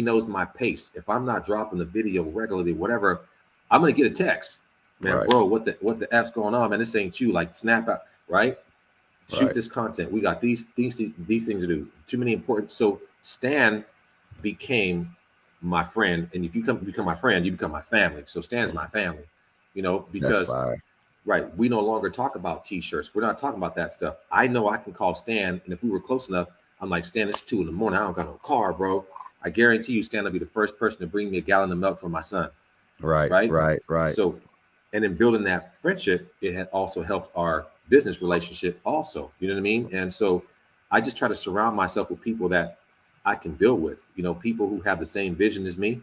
knows my pace. If I'm not dropping the video regularly, whatever, I'm gonna get a text, man, Right. bro. What the f's going on, man? This ain't you. Like snap out, right? Shoot Right. this content. We got these things to do. Too many important. So Stan became my friend, and if you become my friend, you become my family. So Stan's Mhm. my family, That's because fire. right, we no longer talk about t-shirts. We're not talking about that stuff. I know I can call Stan, and if we were close enough, I'm like, Stan, it's 2 in the morning. I don't got no car, bro. I guarantee you, Stan will be the first person to bring me a gallon of milk for my son, Right. right? Right. Right. So, and in building that friendship, it had also helped our business relationship also. You know what I mean? And so I just try to surround myself with people that I can build with, people who have the same vision as me.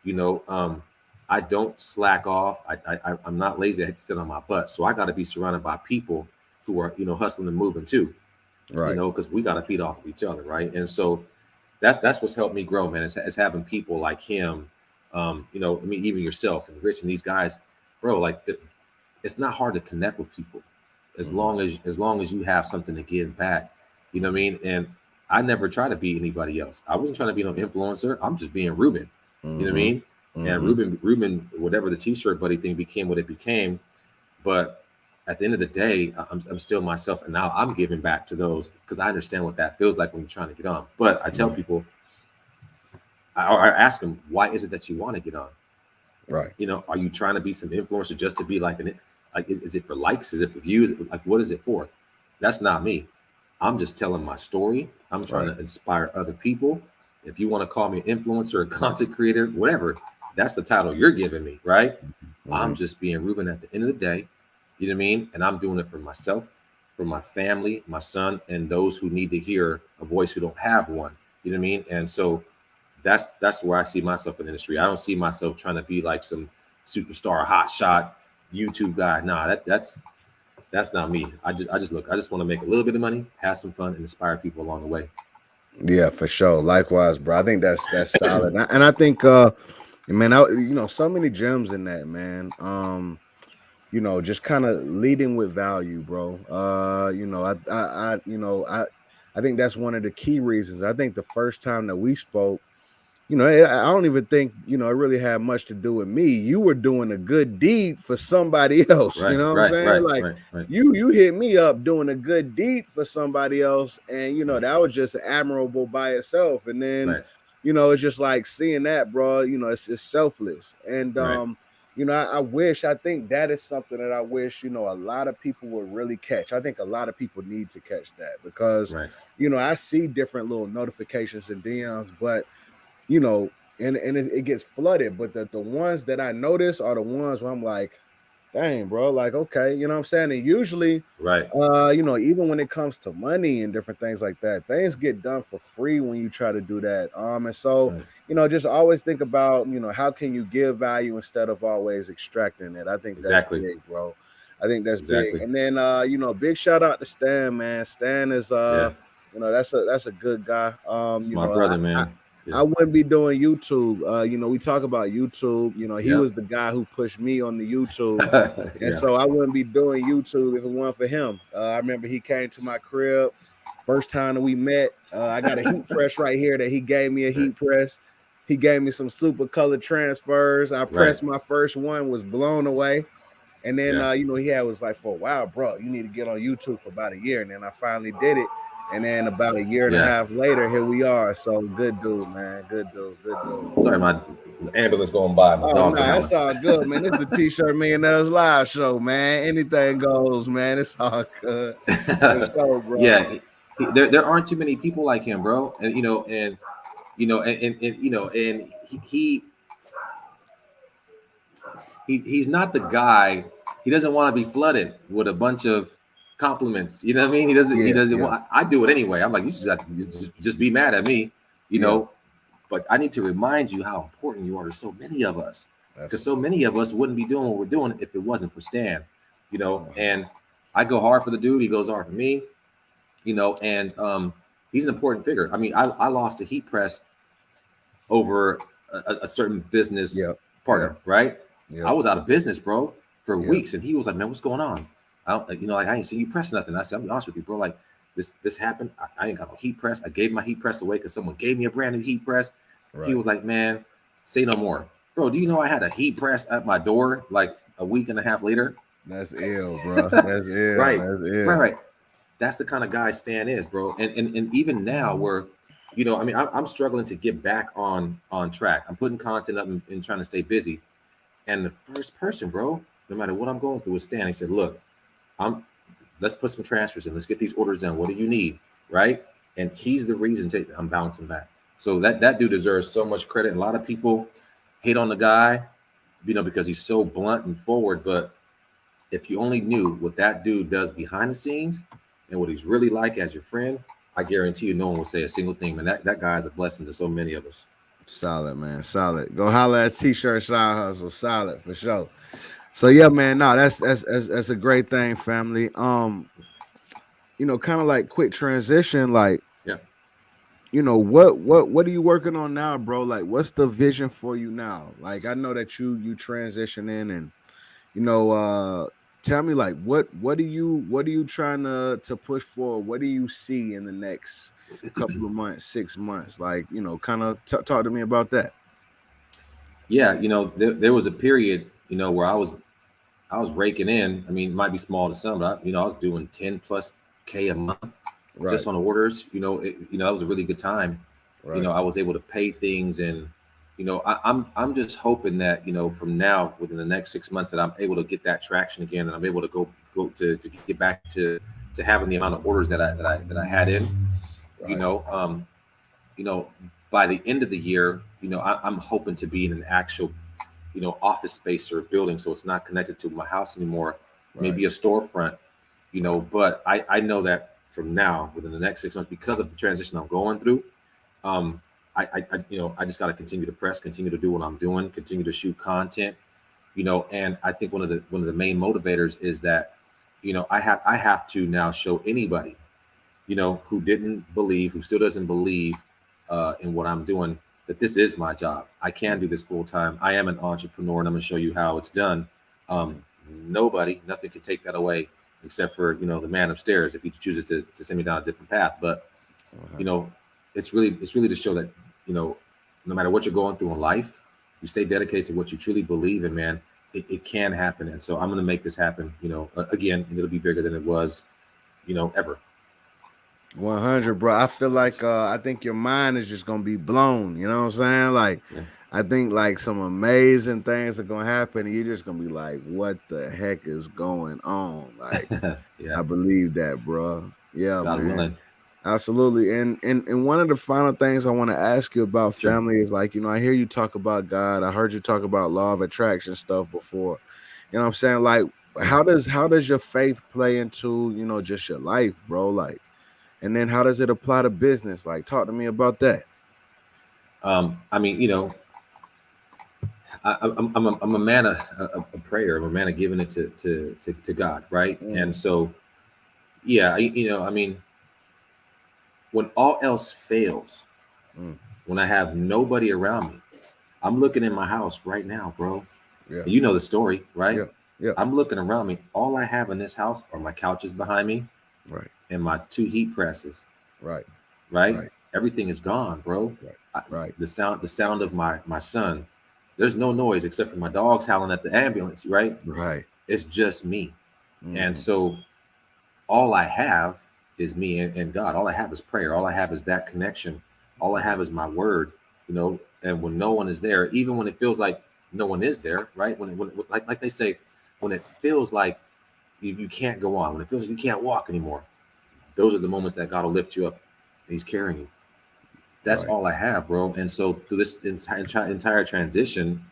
You know, um, I don't slack off. I'm not lazy. I hate to sit on my butt. So I got to be surrounded by people who are, hustling and moving too, Right. because we got to feed off of each other. Right. And so that's what's helped me grow, man. It's having people like him, I mean, even yourself and Rich and these guys, bro, like it's not hard to connect with people Mhm. as long as you have something to give back. You know what I mean? And I never try to be anybody else. I wasn't trying to be no influencer. I'm just being Ruben. You know what I Mhm. mean? And Mhm. Ruben, whatever the t-shirt buddy thing became what it became. But at the end of the day, I'm still myself. And now I'm giving back to those because I understand what that feels like when you're trying to get on. But I tell Mhm. people, I ask them, why is it that you want to get on? Right. Are you trying to be some influencer just to be like, is it for likes? Is it for views? Like, what is it for? That's not me. I'm just telling my story. I'm trying Right. to inspire other people. If you want to call me an influencer, a content creator, whatever, that's the title you're giving me, right? I'm Mhm. just being Ruben at the end of the day. You know what I mean? And I'm doing it for myself. for my family, my son, and those who need to hear a voice who don't have one. You know what I mean? And so that's where I see myself in the industry. I don't see myself trying to be like some superstar, hot shot YouTube guy. Nah, that's not me. I just want to make a little bit of money, have some fun, and inspire people along the way. Yeah, for sure. Likewise, bro. I think that's solid. And I think man, so many gems in that, man. Just kind of leading with value, bro. I think that's one of the key reasons. I think the first time that we spoke, I don't even think, it really had much to do with me. You were doing a good deed for somebody else. Right, You know what I'm right, saying? right, Like right. you hit me up doing a good deed for somebody else. And, that was just admirable by itself. And then, Right. it's just like seeing that, bro, it's selfless. And, Right. I think that is something that I wish, a lot of people would really catch. I think a lot of people need to catch that because, Right. I see different little notifications and DMs, but and it gets flooded. But the ones that I notice are the ones where I'm like, dang, bro, like, okay, you know what I'm saying? And usually, Right. Even when it comes to money and different things like that, things get done for free when you try to do that. And so, Right. just always think about, how can you give value instead of always extracting it. I think that's Exactly. big, bro. I think that's Exactly. big. And then, big shout out to Stan, man. Stan is, Yeah. that's a good guy. It's my brother, man. I wouldn't be doing YouTube. We talk about YouTube. He Yeah. was the guy who pushed me on the YouTube. And Yeah. so I wouldn't be doing YouTube if it weren't for him. I remember he came to my crib. First time that we met, I got a heat press right here that he gave me a heat press. He gave me some super color transfers. I pressed my first one, was blown away. And then, he was like, for a while, bro, you need to get on YouTube for about a year. And then I finally did it. And then about a year and a half later, here we are. So good dude, man. Good dude. Good dude. Sorry, my ambulance going by. My dog. No, it's all good, man. This is the T-shirt Millionaires live show, man. Anything goes, man. It's all good. Show, bro. Yeah, there aren't too many people like him, bro. And he's not the guy. He doesn't want to be flooded with a bunch of compliments. You know what I mean? He doesn't want. I do it anyway. I'm like, you just be mad at me, know. But I need to remind you how important you are to so many of us, because so many of us wouldn't be doing what we're doing if it wasn't for Stan, And I go hard for the dude. He goes hard for me, And he's an important figure. I mean, I lost a heat press over a certain business partner, right? I was out of business, bro, for weeks, and he was like, "Man, what's going on? I ain't seen you press nothing." I said, "I'm be honest with you, bro. Like this happened. I ain't got no heat press. I gave my heat press away because someone gave me a brand new heat press." Right. He was like, "Man, say no more, bro. Do you know I had a heat press at my door like a week and a half later?" That's ill, bro. That's ill. Right. That's ill. Right. That's the kind of guy Stan is, bro. And even now, where I'm struggling to get back on track. I'm putting content up and trying to stay busy. And the first person, bro, no matter what I'm going through, is Stan. He said, "Look, let's put some transfers in. Let's get these orders done. What do you need?" Right? And he's the reason I'm bouncing back. So that dude deserves so much credit. And a lot of people hate on the guy, because he's so blunt and forward. But if you only knew what that dude does behind the scenes and what he's really like as your friend, I guarantee you no one will say a single thing. Man, that guy is a blessing to so many of us. Solid, man. Solid. Go holler at T-shirt Side Hustle. Solid for sure. So yeah, man. No, that's a great thing, family. Kind of like quick transition, like what are you working on now, bro? Like, what's the vision for you now? Like, I know that you transition in, and tell me, like, what are you trying to push for? What do you see in the next couple of months, 6 months? Like, kind of talk to me about that. Yeah, there was a period, where I was raking in. I mean, it might be small to some, but I was doing 10+K a month just on orders. That was a really good time. Right. I was able to pay things, and I'm just hoping that from now, within the next 6 months, that I'm able to get that traction again, and I'm able to go to get back to having the amount of orders that I had in. Right. By the end of the year, I'm hoping to be in an actual office space or building, so it's not connected to my house anymore. Right. Maybe a storefront, you know, but I know that from now within the next 6 months, because of the transition I'm going through, um, you know, I just got to continue to press, continue to do what I'm doing, continue to shoot content, you know. And I think one of the main motivators is that, you know, I have to now show anybody, you know, who didn't believe, who still doesn't believe in what I'm doing, that this is my job. I can do this full time. I am an entrepreneur, and I'm going to show you how it's done. Nothing can take that away, except for, you know, the man upstairs, if he chooses to send me down a different path. But you know, it's really to show that, you know, no matter what you're going through in life, you stay dedicated to what you truly believe in, man. It can happen. And so I'm going to make this happen, you know, again, and it'll be bigger than it was, you know, ever. 100, bro. I feel like I think your mind is just gonna be blown. You know what I'm saying? Like, Yeah. I think like some amazing things are gonna happen, and you're just gonna be like, "What the heck is going on?" Like, Yeah. I believe that, bro. Yeah, God man. willing. Absolutely. And one of the final things I want to ask you about Sure. family is like, you know, I hear you talk about God. I heard you talk about law of attraction stuff before. You know what I'm saying? Like, how does your faith play into, you know, just your life, bro? Like, and then how does it apply to business? Like, talk to me about that. I mean, you know, I'm a man of prayer. I'm a man of giving it to God, right? And Mm, so, yeah, you know, I mean, when all else fails, mm, when I have nobody around me, I'm looking in my house right now, bro. yeah, And you know the story, right? yeah, yeah. I'm looking around me. All I have in this house are my couches behind me Right, and my two heat presses, right, right? right, Everything is gone, bro. right, I, right, the sound of my son. There's no noise except for my dogs howling at the ambulance, right? right. It's just me. And Mm-hmm, so all I have is me and God. All I have is prayer. All I have is that connection. All I mm-hmm, have is my word, you know. And when no one is there, even when it feels like no one is there, right? Like they say, when it feels like you can't go on, when it feels like you can't walk anymore, those are the moments that God will lift you up. He's carrying you. That's right. all I have, bro. And so through this entire transition,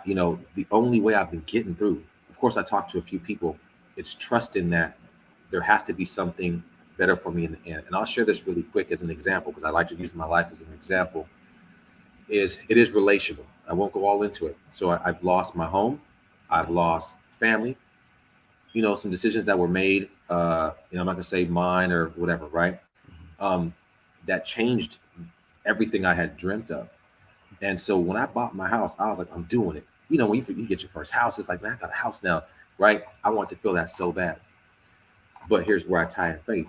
you know, the only way I've been getting through, of course, I talked to a few people. It's trusting that there has to be something better for me in the end. And I'll share this really quick as an example, because I like to use my life as an example. Is it is relational. I won't go all into it. So I've lost my home, I've lost family. You know, some decisions that were made. You know, I'm not gonna say mine or whatever, right? Um, that changed everything I had dreamt of. And so when I bought my house, I was like, I'm doing it. You know, when you get your first house, it's like, man, I got a house now, right? I want to feel that so bad. But here's where I tie in faith.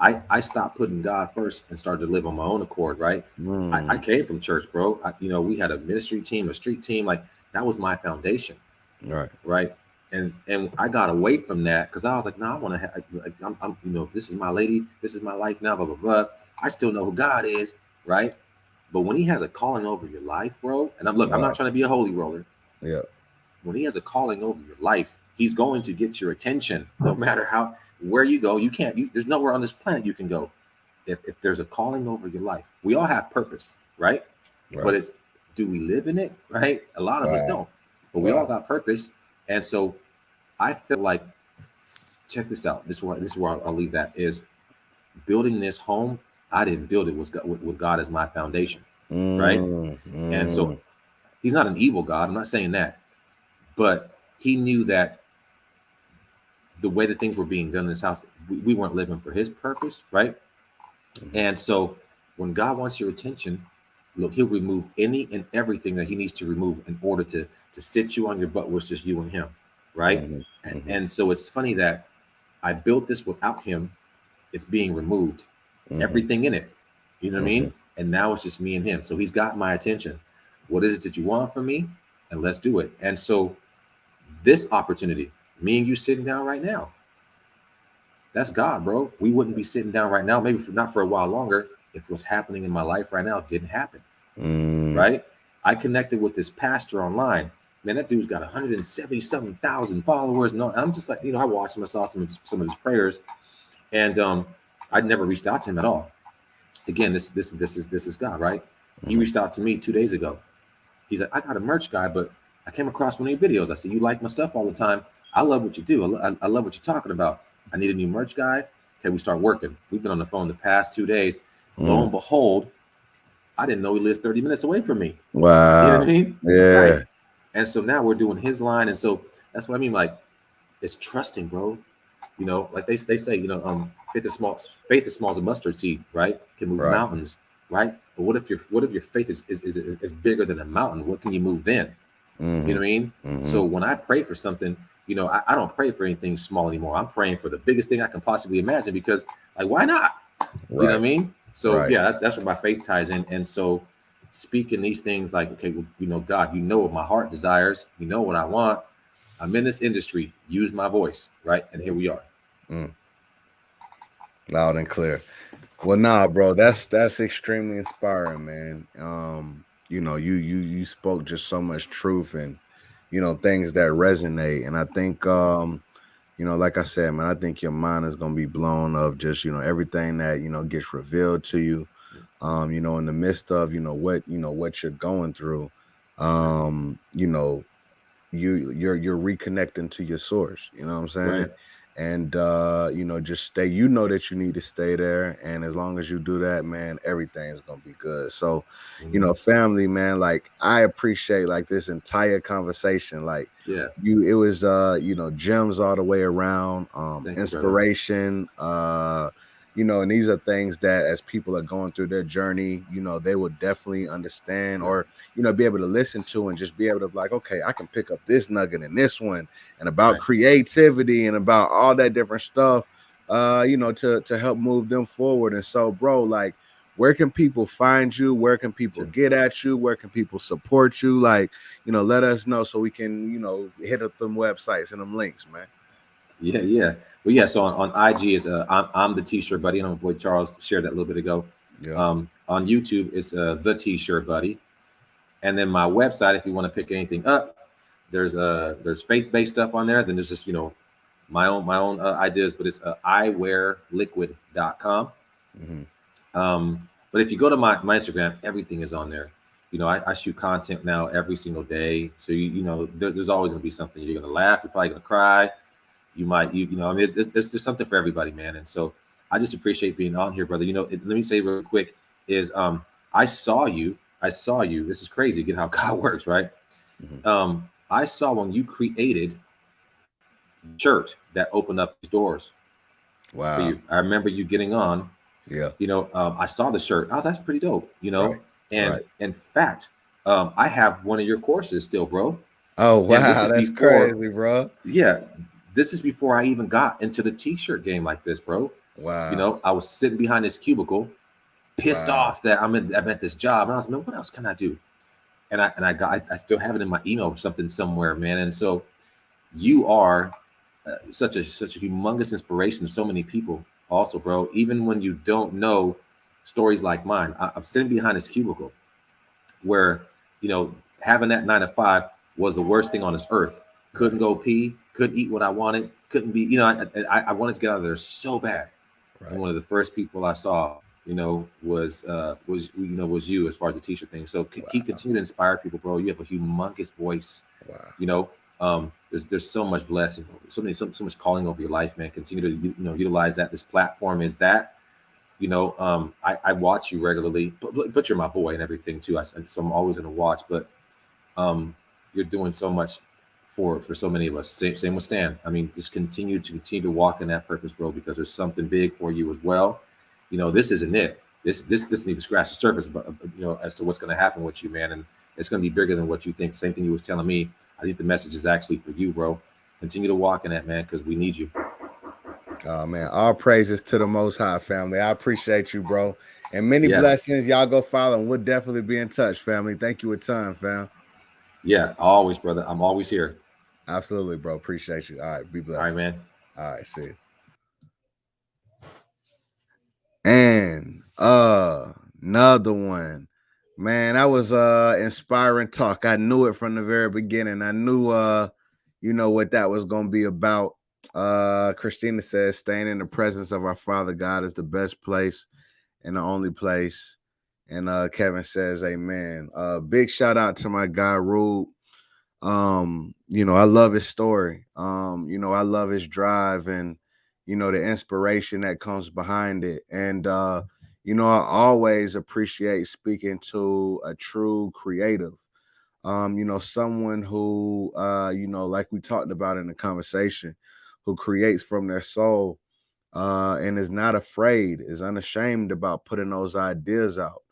I stopped putting God first and started to live on my own accord, right? I Mm, came from church, bro. You know, we had a ministry team, a street team. Like, that was my foundation, right, right? And I got away from that because I was like, no, I want to have, like, you know, this is my lady, this is my life now, blah, blah, blah. I still know who God is, right? But when he has a calling over your life, bro, and I'm not yeah, trying to be a holy roller. yeah, When he has a calling over your life, he's going to get your attention no matter how, where you go. There's nowhere on this planet you can go. If there's a calling over your life, we all have purpose, right? But right. it's, do we live in it, right? A lot of us Wow, don't, but we all wow. got purpose. And so I feel like, check this out. This is where I'll leave that is building this home. I didn't build it with God as my foundation, right? Mm, And so mm, he's not an evil God. I'm not saying that, but he knew that the way that things were being done in his house, we weren't living for his purpose, right? mhm, And so when God wants your attention, look, he'll remove any and everything that he needs to remove in order to sit you on your butt where it's just you and him, right? mhm, mhm, And so it's funny that I built this without him. It's being removed, mhm, everything in it. You know what I mhm, mean? And now it's just me and him. So he's got my attention. What is it that you want from me? And let's do it. And so this opportunity, me and you sitting down right now, that's God, bro. We wouldn't be sitting down right now, maybe not for a while longer, if what's happening in my life right now didn't happen, mm, right? I connected with this pastor online. Man, that dude's got 177,000 followers. And I'm just like, you know, I watched him, I saw some of his prayers, and I'd never reached out to him at all. Again, this is God, right? He mhm, reached out to me 2 days ago. He's like, I got a merch guy, but I came across one of your videos. I see you like my stuff all the time. I love what you do. I love what you're talking about. I need a new merch guy. Okay, we start working. We've been on the phone the past 2 days. Lo and behold, I didn't know he lives 30 minutes away from me. You know what Wow. I mean? Right. Yeah. And so now we're doing his line. And so that's what I mean. Like, it's trusting, bro. You know, like they say, you know, faith is small as a mustard seed, right? Can move Right. mountains, right? But what if your faith is bigger than a mountain? What can you move then? You know what I mean? So when I pray for something, you know, I don't pray for anything small anymore. I'm praying for the biggest thing I can possibly imagine because, like, why not? You know what I Right. mean? So Right. yeah, that's where my faith ties in. And so speaking these things like, okay, well, you know, God, you know what my heart desires, you know what I want. I'm in this industry, use my voice, right? And here we are. Loud and clear. Well, nah, bro, that's extremely inspiring, man. You know, you spoke just so much truth and things that resonate. And I think like I said, man, I think your mind is gonna be blown of just, everything that, gets revealed to you. In the midst of, what you're going through. You know, you're reconnecting to your source, you know what I'm saying? Right. And just stay, that you need to stay there, and as long as you do that, man, everything's gonna be good. So family, man, like, I appreciate, like, this entire conversation. Like, Yeah. it was gems all the way around, Thank you, brother. inspiration, and these are things that, as people are going through their journey, they will definitely understand, Right. or be able to listen to, and just be able to be like, okay, I can pick up this nugget in this one, and about Right. creativity and about all that different stuff, to help move them forward. And so, bro, like, where can people find you? Where can people Sure. get at you? Where can people support you? Like, let us know so we can, hit up them websites and them links, man. Yeah, yeah. Well, yeah. So on IG is I'm the T-shirt buddy, and my boy Charles shared that a little bit ago. Yeah. On YouTube it's the T-shirt buddy, and then my website, if you want to pick anything up, there's faith-based stuff on there. Then there's just my own ideas, but it's iwearliquid.com. But if you go to my Instagram, everything is on there. You know, I shoot content now every single day, so there's always gonna be something. You're gonna laugh, you're probably gonna cry, you might I mean, there's something for everybody, man. And so I just appreciate being on here, brother. Let me say real quick is I saw you. This is crazy again how God works, right? I saw when you created shirt that opened up these doors for Wow. you. I remember you getting on. Yeah. I saw the shirt. I was That's pretty dope. Right. And Right. in fact, I have one of your courses still, bro. Oh, And this wow, is that's before, crazy, bro. yeah, this is before I even got into the t-shirt game like this, bro. Wow. I was sitting behind this cubicle, pissed Wow. off that I'm at this job, and I was, man, what else can I do? And I still have it in my email or something somewhere, man. And so you are such a humongous inspiration to so many people, also, bro. Even when you don't know stories like mine, I'm sitting behind this cubicle where having that 9 to 5 was the worst thing on this earth. Couldn't go pee, couldn't eat what I wanted, couldn't be, I wanted to get out of there so bad. Right. And one of the first people I saw, was you, as far as the t-shirt thing. So keep continue to inspire people, bro. You have a humongous voice. Wow. There's so much blessing, so much calling over your life, man. Continue to utilize that. This platform is that. I watch you regularly, but you're my boy and everything too. So I'm always gonna watch, but you're doing so much for so many of us. Same with Stan. I mean, just continue to walk in that purpose, bro, because there's something big for you as well. This isn't it. This doesn't even scratch the surface, but as to what's going to happen with you, man, and it's going to be bigger than what you think. Same thing you was telling me. I think the message is actually for you, bro. Continue to walk in that, man, because we need you. Oh, man, all praises to the Most High, family. I appreciate you, bro, and many Yes. blessings. Y'all go follow, and we'll definitely be in touch, family. Thank you a ton, fam. Yeah, always, brother. I'm always here. Absolutely, bro. Appreciate you. All right, be blessed. All right, man. All right, see you. And another one, man, that was inspiring talk. I knew it from the very beginning. I knew what that was gonna be about. Christina says, staying in the presence of our Father God is the best place and the only place. And Kevin says, amen. Big shout out to my guy Ruben. You know, I love his story. You know, I love his drive and, you know, the inspiration that comes behind it. And, you know, I always appreciate speaking to a true creative. You know, someone who, you know, like we talked about in the conversation, who creates from their soul, and is not afraid, is unashamed about putting those ideas out.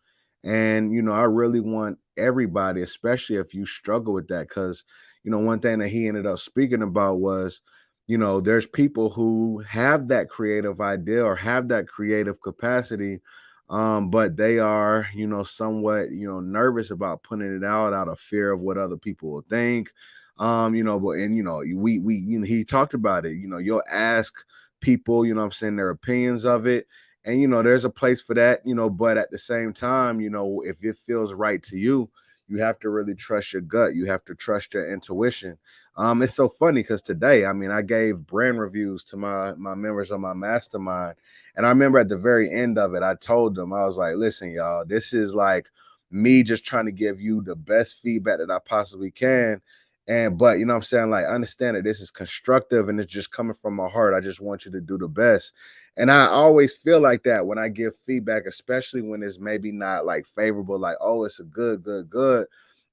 And, you know, I really want everybody, especially if you struggle with that, because, you know, one thing that he ended up speaking about was, you know, there's people who have that creative idea or have that creative capacity, but they are, you know, somewhat, you know, nervous about putting it out of fear of what other people will think. You know, but and you know, you know, he talked about it, you know, you'll ask people, you know what I'm saying, their opinions of it. And you know, there's a place for that, you know, but at the same time, you know, if it feels right to you, you have to really trust your gut. You have to trust your intuition. It's so funny because today, I mean, I gave brand reviews to my members of my mastermind. And I remember at the very end of it, I told them, I was like, listen, y'all, this is like me just trying to give you the best feedback that I possibly can. And but you know what I'm saying, like understand that this is constructive and it's just coming from my heart. I just want you to do the best. And I always feel like that when I give feedback, especially when it's maybe not like favorable, like, oh, it's a good.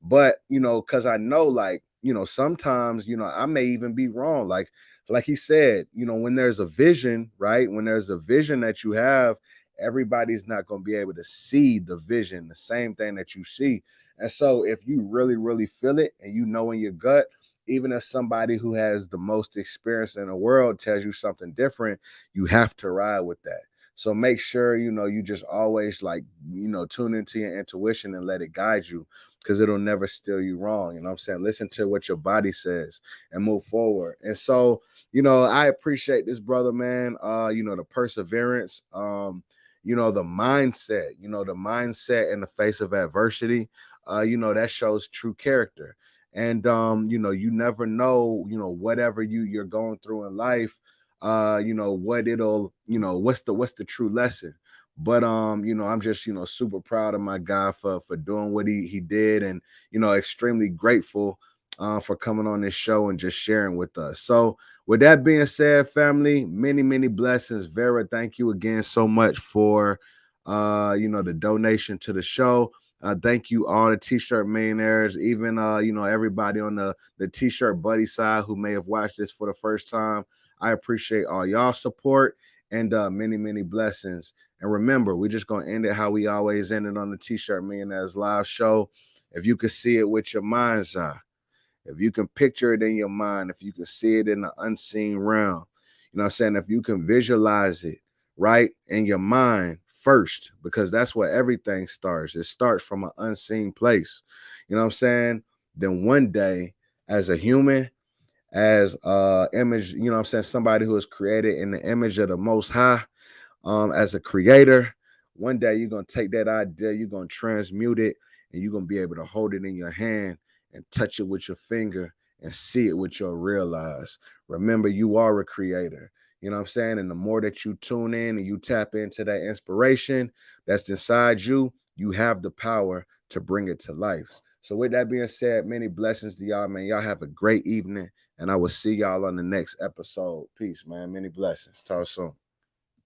But you know, because I know, like, you know, sometimes, you know, I may even be wrong. Like he said, you know, when there's a vision, right? When there's a vision that you have, everybody's not going to be able to see the vision, the same thing that you see. And so if you really, really feel it and you know in your gut, even if somebody who has the most experience in the world tells you something different, you have to ride with that. So make sure, you know, you just always like, you know, tune into your intuition and let it guide you because it'll never steer you wrong. You know what I'm saying? Listen to what your body says and move forward. And so, you know, I appreciate this brother, man. You know, the perseverance, you know, the mindset, you know, the mindset in the face of adversity, you know, that shows true character. And you know, you never know, you know, whatever you're going through in life, you know, what it'll, you know, what's the true lesson. But you know, I'm just, you know, super proud of my guy for doing what he did, and you know, extremely grateful for coming on this show and just sharing with us. So with that being said, family, many blessings. Vera, thank you again so much for you know, the donation to the show. Thank you all the t-shirt millionaires, even you know, everybody on the t-shirt buddy side who may have watched this for the first time. I appreciate all y'all support, and many blessings. And remember, we're just gonna end it how we always end it on the t-shirt millionaires live show. If you can see it with your mind's eye, if you can picture it in your mind, if you can see it in the unseen realm, you know what I'm saying? If you can visualize it, right, in your mind first, because that's where everything starts. It starts from an unseen place. You know what I'm saying? Then one day, as a human, as image, you know what I'm saying, somebody who is created in the image of the most high, as a creator, one day you're gonna take that idea, you're gonna transmute it, and you're gonna be able to hold it in your hand and touch it with your finger and see it with your real eyes. Remember, you are a creator. You know what I'm saying? And the more that you tune in and you tap into that inspiration that's inside you, you have the power to bring it to life. So, with that being said, many blessings to y'all, man. Y'all have a great evening, and I will see y'all on the next episode. Peace, man. Many blessings. Talk soon.